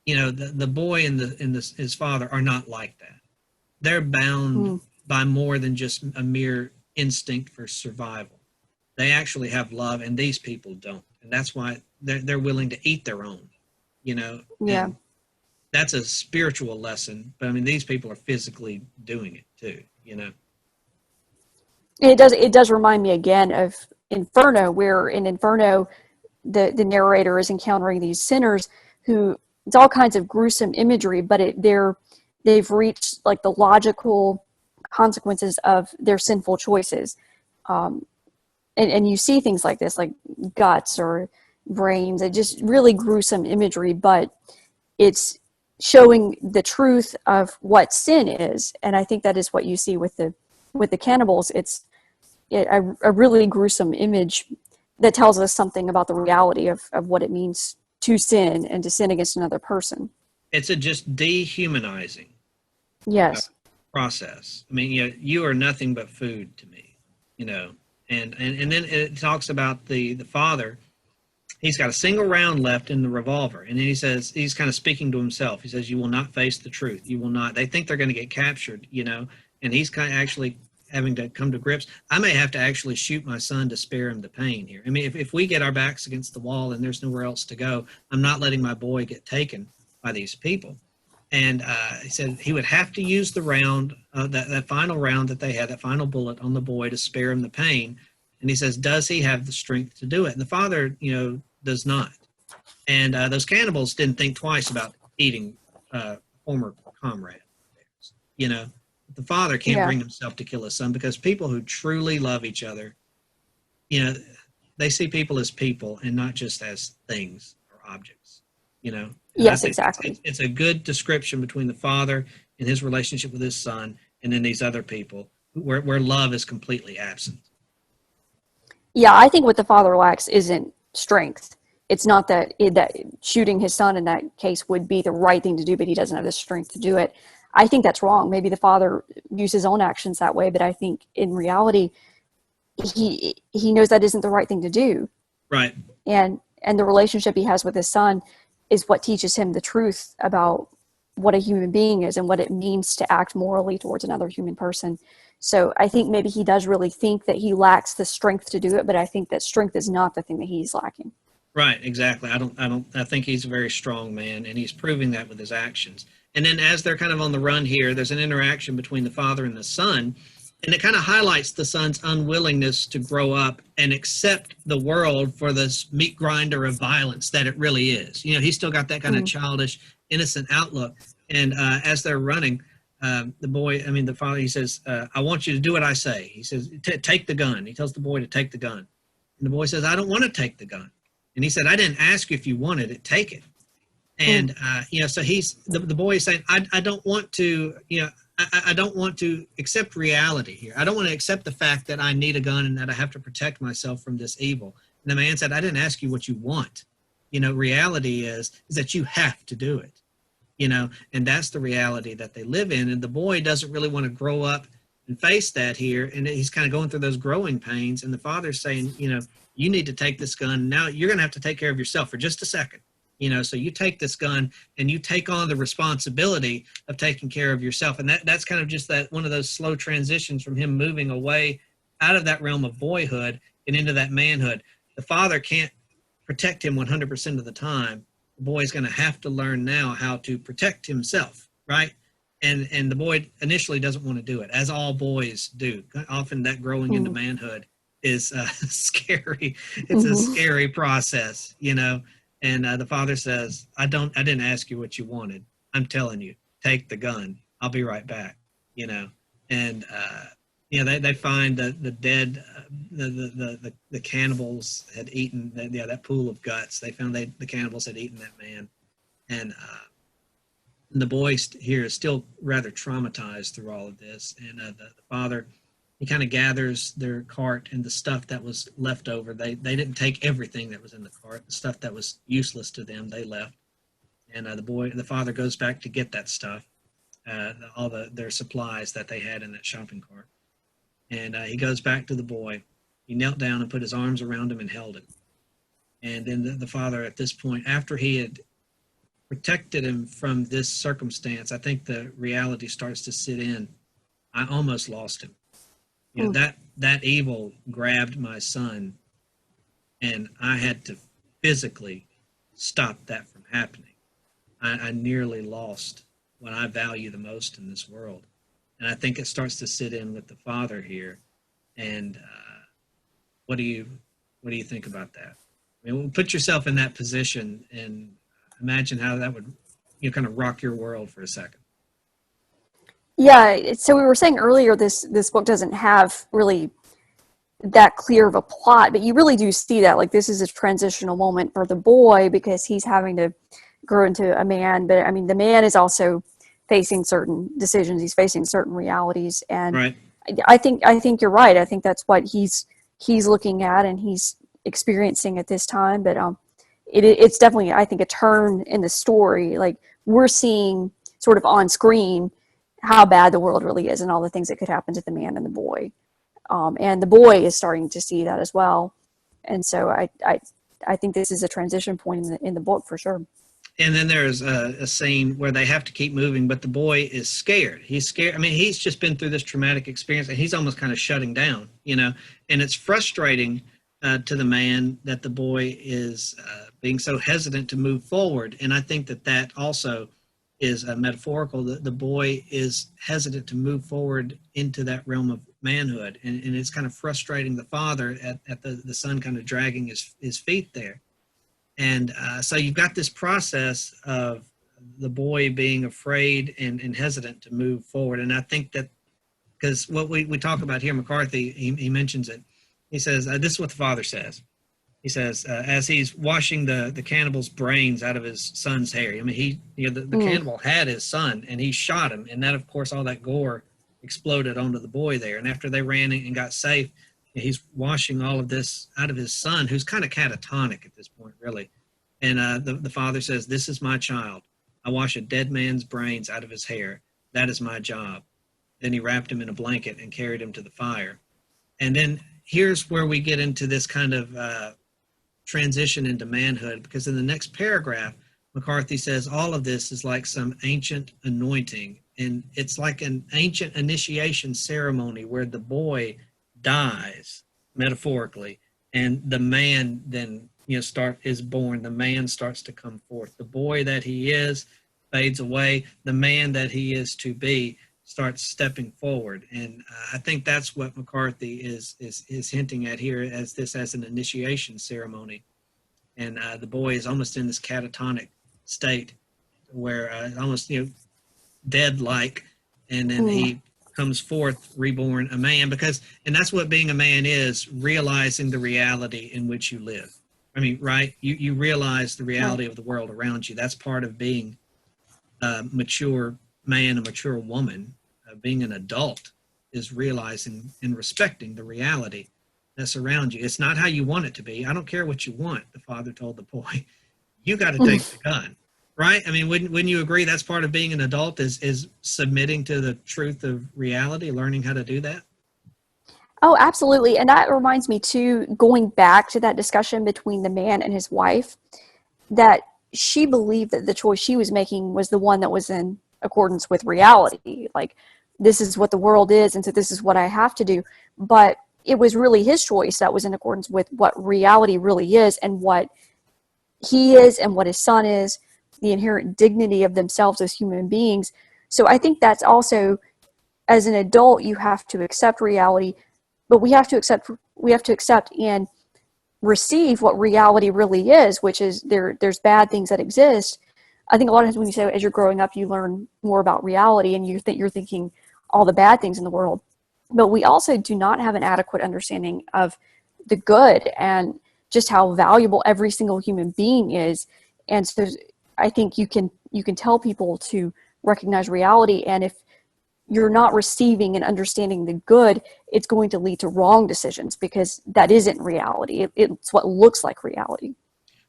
you know, the boy and his father are not like that. They're bound by more than just a mere instinct for survival. They actually have love, and these people don't, and that's why they're willing to eat their own. You know, Yeah. and that's a spiritual lesson. But I mean, these people are physically doing it too. You know. It does remind me again of Inferno, where in Inferno the narrator is encountering these sinners who, it's all kinds of gruesome imagery, but they've reached like the logical consequences of their sinful choices. And you see things like this, like guts or brains, it just really gruesome imagery, but it's showing the truth of what sin is. And I think that is what you see with the cannibals. It's a really gruesome image that tells us something about the reality of what it means to sin and to sin against another person. It's a just dehumanizing Yes. process. I mean, you are nothing but food to me, you know. And then it talks about the father. He's got a single round left in the revolver, and then he says, he's kind of speaking to himself. He says, "You will not face the truth. You will not." They think they're going to get captured, you know, and he's kind of actually having to come to grips. I may have to actually shoot my son to spare him the pain here. I mean, if we get our backs against the wall and there's nowhere else to go, I'm not letting my boy get taken by these people. And he said he would have to use the round, that final round that they had, that final bullet on the boy to spare him the pain. And he says, does he have the strength to do it? And the father, you know, does not. And those cannibals didn't think twice about eating former comrade. You know, the father can't bring himself to kill his son, because people who truly love each other, you know, they see people as people and not just as things or objects, you know. And yes, exactly. It's a good description between the father and his relationship with his son, and then these other people where love is completely absent. Yeah, I think what the father lacks isn't strength. It's not that shooting his son in that case would be the right thing to do, but he doesn't have the strength to do it. I think that's wrong. Maybe the father views his own actions that way, but I think in reality, he knows that isn't the right thing to do. Right. And the relationship he has with his son is what teaches him the truth about what a human being is and what it means to act morally towards another human person. So I think maybe he does really think that he lacks the strength to do it, but I think that strength is not the thing that he's lacking. Right, exactly. I think he's a very strong man, and he's proving that with his actions. And then as they're kind of on the run here, there's an interaction between the father and the son, and it kind of highlights the son's unwillingness to grow up and accept the world for this meat grinder of violence that it really is. You know, he's still got that kind of childish, innocent outlook. And as they're running, the father, he says, I want you to do what I say. He says, take the gun. He tells the boy to take the gun. And the boy says, I don't want to take the gun. And he said, I didn't ask you if you wanted it, take it. And, so the boy is saying, I don't want to, I don't want to accept reality here. I don't want to accept the fact that I need a gun and that I have to protect myself from this evil. And the man said, I didn't ask you what you want. Reality is that you have to do it, and that's the reality that they live in. And the boy doesn't really want to grow up and face that here. And he's kind of going through those growing pains. And the father's saying, you need to take this gun. Now you're going to have to take care of yourself for just a second. So you take this gun and you take on the responsibility of taking care of yourself. And that's kind of just that one of those slow transitions from him moving away out of that realm of boyhood and into that manhood. The father can't protect him 100% of the time. The boy's going to have to learn now how to protect himself, right? And the boy initially doesn't want to do it, as all boys do. Often that growing into manhood is scary. It's a scary process, And the father says, I didn't ask you what you wanted. I'm telling you, take the gun. I'll be right back, And, they find the dead, the cannibals had eaten, that pool of guts. They found the cannibals had eaten that man. And And the boy here is still rather traumatized through all of this. And the father, he kind of gathers their cart and the stuff that was left over. They didn't take everything that was in the cart. The stuff that was useless to them, they left. And the father goes back to get that stuff, all their supplies that they had in that shopping cart. And he goes back to the boy. He knelt down and put his arms around him and held him. And then the father, at this point, after he had protected him from this circumstance, I think the reality starts to sit in. I almost lost him. You know, that evil grabbed my son, and I had to physically stop that from happening. I nearly lost what I value the most in this world. And I think it starts to sit in with the father here. And what do you think about that? I mean, put yourself in that position and imagine how that would kind of rock your world for a second. Yeah, so we were saying earlier this book doesn't have really that clear of a plot, but you really do see that, like, this is a transitional moment for the boy because he's having to grow into a man. But I mean, the man is also facing certain decisions. He's facing certain realities, and right. I think you're right. I think that's what he's looking at and he's experiencing at this time. But it's definitely, I think, a turn in the story. Like, we're seeing sort of on screen how bad the world really is and all the things that could happen to the man and the boy. And the boy is starting to see that as well. And so I think this is a transition point in the book for sure. And then there's a scene where they have to keep moving, but the boy is scared. He's scared. I mean, he's just been through this traumatic experience, and he's almost kind of shutting down, and it's frustrating to the man that the boy is being so hesitant to move forward. And I think that also is metaphorical. The boy is hesitant to move forward into that realm of manhood, and it's kind of frustrating the father at the son kind of dragging his feet there. And so you've got this process of the boy being afraid and hesitant to move forward. And I think that, because what we talk about here, McCarthy, he mentions it. He says, this is what the father says. He says, as he's washing the cannibal's brains out of his son's hair. I mean, the cannibal had his son, and he shot him. And that, of course, all that gore exploded onto the boy there. And after they ran and got safe, he's washing all of this out of his son, who's kind of catatonic at this point, really. And the father says, this is my child. I wash a dead man's brains out of his hair. That is my job. Then he wrapped him in a blanket and carried him to the fire. And then here's where we get into this kind of transition into manhood, because in the next paragraph, McCarthy says all of this is like some ancient anointing. And it's like an ancient initiation ceremony where the boy dies, metaphorically, and the man then is born. The man starts to come forth. The boy that he is fades away. The man that he is to be starts stepping forward. And I think that's what McCarthy is hinting at here as an initiation ceremony. And the boy is almost in this catatonic state where almost dead-like, and then he comes forth reborn a man, and that's what being a man is, realizing the reality in which you live. I mean, right? You realize the reality of the world around you. That's part of being a mature man, a mature woman. Being an adult is realizing and respecting the reality that's around you. It's not how you want it to be. I don't care what you want, the father told the boy. You got to take the gun. Right? I mean, wouldn't you agree that's part of being an adult is submitting to the truth of reality, learning how to do that? Oh, absolutely. And that reminds me too, going back to that discussion between the man and his wife, that she believed that the choice she was making was the one that was in accordance with reality. Like, this is what the world is, and so this is what I have to do. But it was really his choice that was in accordance with what reality really is, and what he is and what his son is, the inherent dignity of themselves as human beings. So I think that's also, as an adult, you have to accept reality, but we have to accept and receive what reality really is, which is there's bad things that exist. I think a lot of times when you say, as you're growing up, you learn more about reality, and you're thinking all the bad things in the world, but we also do not have an adequate understanding of the good and just how valuable every single human being is. And so I think you can tell people to recognize reality, and if you're not receiving and understanding the good, it's going to lead to wrong decisions because that isn't reality. It's what looks like reality.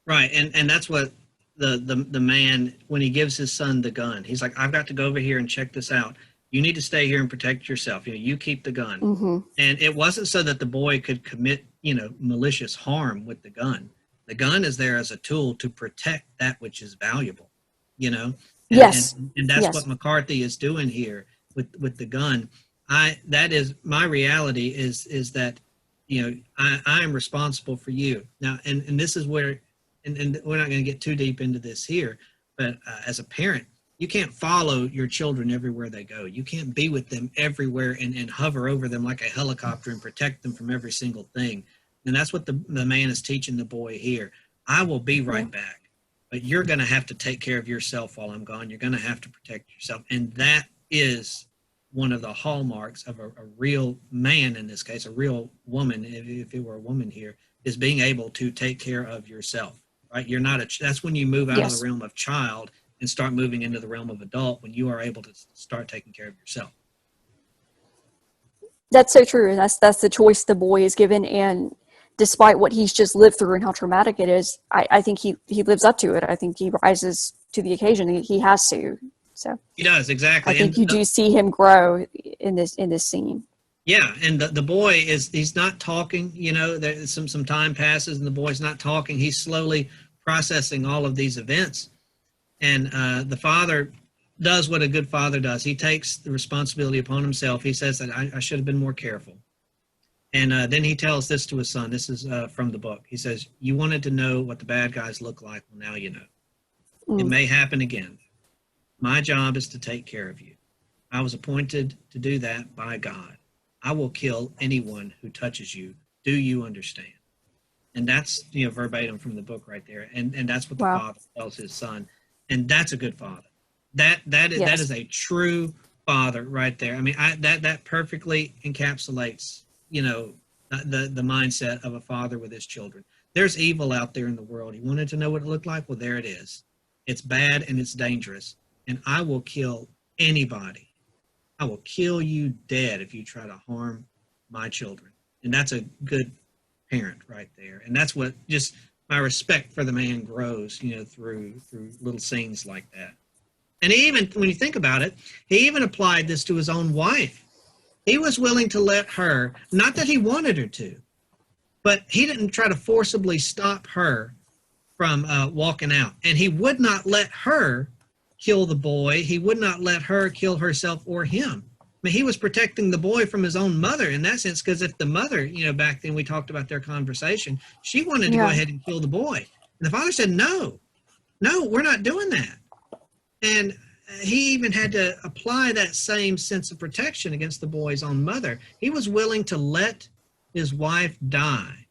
Right, and that's what the man, when he gives his son the gun, he's like, I've got to go over here and check this out. You need to stay here and protect yourself. You keep the gun. Mm-hmm. And it wasn't so that the boy could commit, malicious harm with the gun. The gun is there as a tool to protect that which is valuable, And, Yes. and that's Yes. what McCarthy is doing here with the gun. That is my reality is that, I am responsible for you now. And this is where, and we're not going to get too deep into this here, but as a parent, you can't follow your children everywhere they go. You can't be with them everywhere and hover over them like a helicopter and protect them from every single thing. And that's what the man is teaching the boy here. I will be right back, but you're going to have to take care of yourself while I'm gone. You're going to have to protect yourself. And that is one of the hallmarks of a real man, in this case, a real woman, if it were a woman here, is being able to take care of yourself, right? You're not that's when you move out of the realm of child and start moving into the realm of adult, when you are able to start taking care of yourself. That's so true. That's the choice the boy is given, and despite what he's just lived through and how traumatic it is, I think he lives up to it. I think he rises to the occasion. He has to. So he does, exactly. I think you do see him grow in this scene. Yeah, and the boy he's not talking. There's some time passes and the boy's not talking. He's slowly processing all of these events. And the father does what a good father does. He takes the responsibility upon himself. He says that I should have been more careful. And then he tells this to his son. This is from the book. He says, you wanted to know what the bad guys look like. Well, now you know. It may happen again. My job is to take care of you. I was appointed to do that by God. I will kill anyone who touches you. Do you understand? And that's verbatim from the book right there. And that's what the father tells his son. And that's a good father. That is a true father right there. I mean, that perfectly encapsulates, the mindset of a father with his children. There's evil out there in the world. You wanted to know what it looked like? Well, there it is. It's bad and it's dangerous. And I will kill anybody. I will kill you dead if you try to harm my children. And that's a good parent right there. And that's what just my respect for the man grows, through little scenes like that. And he even, when you think about it, he even applied this to his own wife. He was willing to let her, not that he wanted her to, but he didn't try to forcibly stop her from walking out. And he would not let her kill the boy. He would not let her kill herself or him. I mean, he was protecting the boy from his own mother in that sense, because if the mother, back then we talked about their conversation, she wanted to go ahead and kill the boy. And the father said, no, we're not doing that. And he even had to apply that same sense of protection against the boy's own mother. He was willing to let his wife die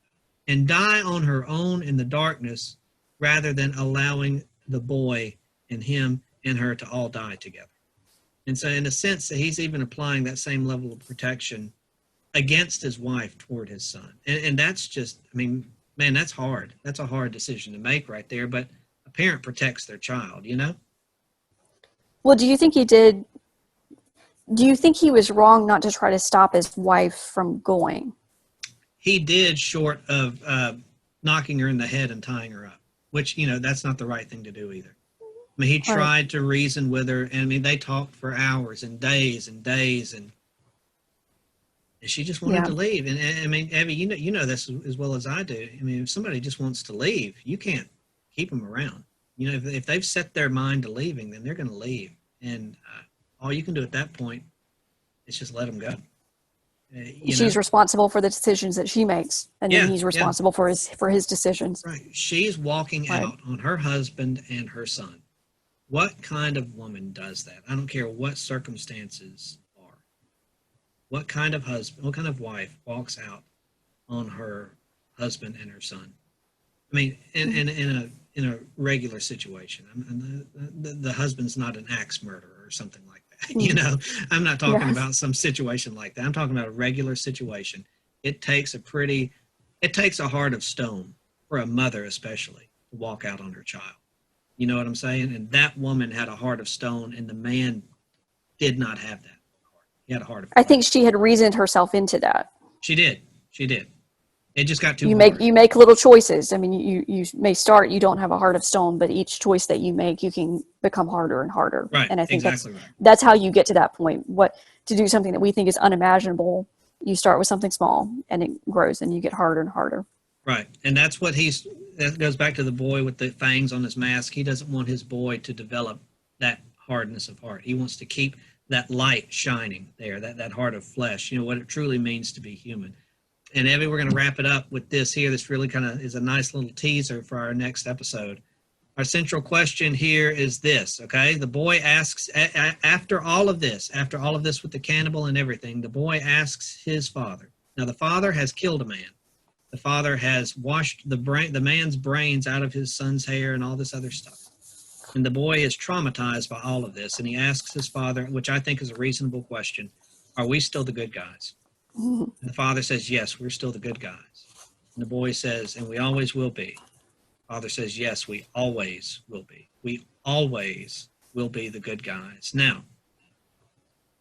and die on her own in the darkness rather than allowing the boy and him and her to all die together. And so in a sense, he's even applying that same level of protection against his wife toward his son. And that's just, I mean, man, that's hard. That's a hard decision to make right there. But a parent protects their child, Well, do you think he was wrong not to try to stop his wife from going? He did, short of knocking her in the head and tying her up, which, that's not the right thing to do either. I mean, he tried to reason with her, and I mean, they talked for hours and days, and she just wanted to leave. And I mean, Abby, you know this as well as I do. I mean, if somebody just wants to leave, you can't keep them around. If they've set their mind to leaving, then they're going to leave. And all you can do at that point is just let them go. She's responsible for the decisions that she makes, and then he's responsible for his decisions. Right. She's walking out on her husband and her son. What kind of woman does that? I don't care what circumstances are. What kind of husband, what kind of wife walks out on her husband and her son? I mean, in a regular situation, the husband's not an axe murderer or something like that. I'm not talking about some situation like that. I'm talking about a regular situation. It takes a heart of stone for a mother, especially, to walk out on her child. You know what I'm saying? And that woman had a heart of stone, and the man did not have that. He had a heart of I flesh. think she had reasoned herself into that. She did. She did. It just got too You hard. make little choices. I mean, you may start, you don't have a heart of stone, but each choice that you make, you can become harder and harder. Right. And I think exactly right. that's how you get to that point. To do something that we think is unimaginable, you start with something small and it grows and you get harder and harder. Right. And that's what that goes back to the boy with the fangs on his mask. He doesn't want his boy to develop that hardness of heart. He wants to keep that light shining there, that heart of flesh, what it truly means to be human. And Evie, we're going to wrap it up with this here. This really kind of is a nice little teaser for our next episode. Our central question here is this, okay? The boy asks, after all of this with the cannibal and everything, the boy asks his father. Now, the father has killed a man. The father has washed the man's brains out of his son's hair and all this other stuff. And the boy is traumatized by all of this. And he asks his father, which I think is a reasonable question, are we still the good guys? And the father says, yes, we're still the good guys. And the boy says, and we always will be. Father says, yes, we always will be. We always will be the good guys. Now,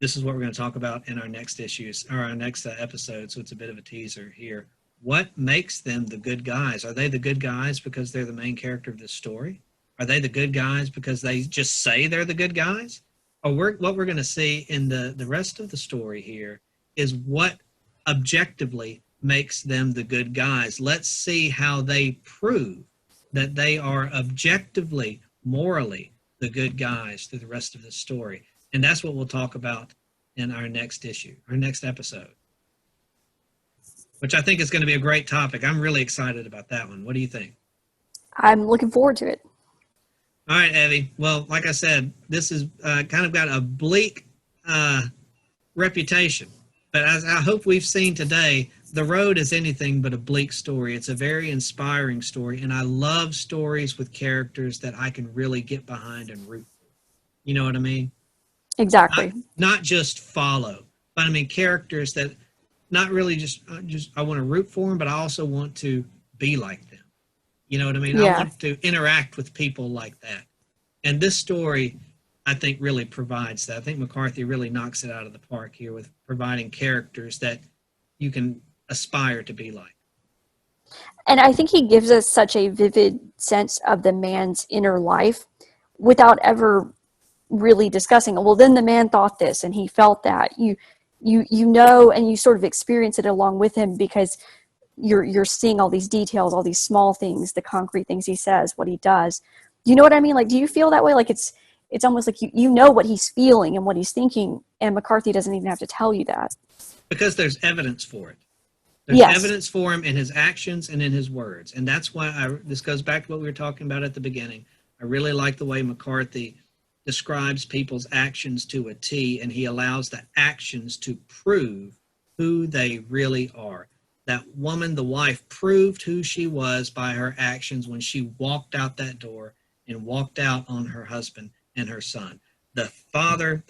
this is what we're going to talk about in our next episode. So it's a bit of a teaser here. What makes them the good guys? Are they the good guys because they're the main character of this story? Are they the good guys because they just say they're the good guys? Or what we're going to see in the rest of the story here is what objectively makes them the good guys. Let's see how they prove that they are objectively, morally, the good guys through the rest of the story. And that's what we'll talk about in our next episode, which I think is going to be a great topic. I'm really excited about that one. What do you think? I'm looking forward to it. All right, Evie. Well, like I said, this is kind of got a bleak reputation. But as I hope we've seen today, The Road is anything but a bleak story. It's a very inspiring story, and I love stories with characters that I can really get behind and root for. You know what I mean? Exactly. Not just follow, but I mean characters that not really just I want to root for them, but I also want to be like them. You know what I mean? Yeah. I want to interact with people like that. And this story, I think, really provides that. I think McCarthy really knocks it out of the park here with providing characters that you can aspire to be like. And I think he gives us such a vivid sense of the man's inner life without ever really discussing, well, then the man thought this and he felt that. You know, and you sort of experience it along with him because you're seeing all these details, all these small things, the concrete things he says, what he does. You know what I mean? Like, do you feel that way? Like it's almost like you know what he's feeling and what he's thinking, and McCarthy doesn't even have to tell you that. Because there's evidence for it. There's evidence for him in his actions and in his words. And that's why this goes back to what we were talking about at the beginning. I really like the way McCarthy describes people's actions to a T, and he allows the actions to prove who they really are. That woman, the wife, proved who she was by her actions when she walked out that door and walked out on her husband and her son. The father,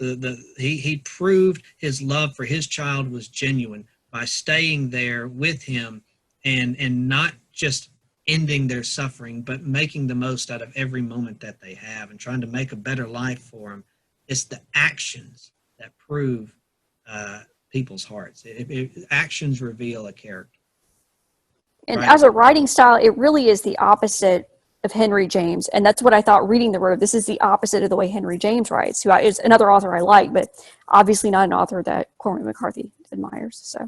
he proved his love for his child was genuine by staying there with him and not just ending their suffering, but making the most out of every moment that they have and trying to make a better life for them. It's the actions that prove people's hearts. Actions reveal a character. And right? As a writing style, it really is the opposite of Henry James. And that's what I thought reading The Road. This is the opposite of the way Henry James writes, who is another author I like, but obviously not an author that Cormac McCarthy admires. So.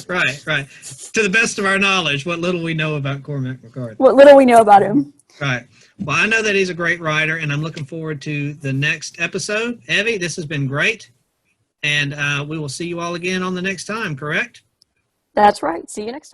Right. To the best of our knowledge, what little we know about Cormac McCarthy. What little we know about him. Right. Well, I know that he's a great writer, and I'm looking forward to the next episode. Evie, this has been great, and we will see you all again on the next time, correct? That's right. See you next time.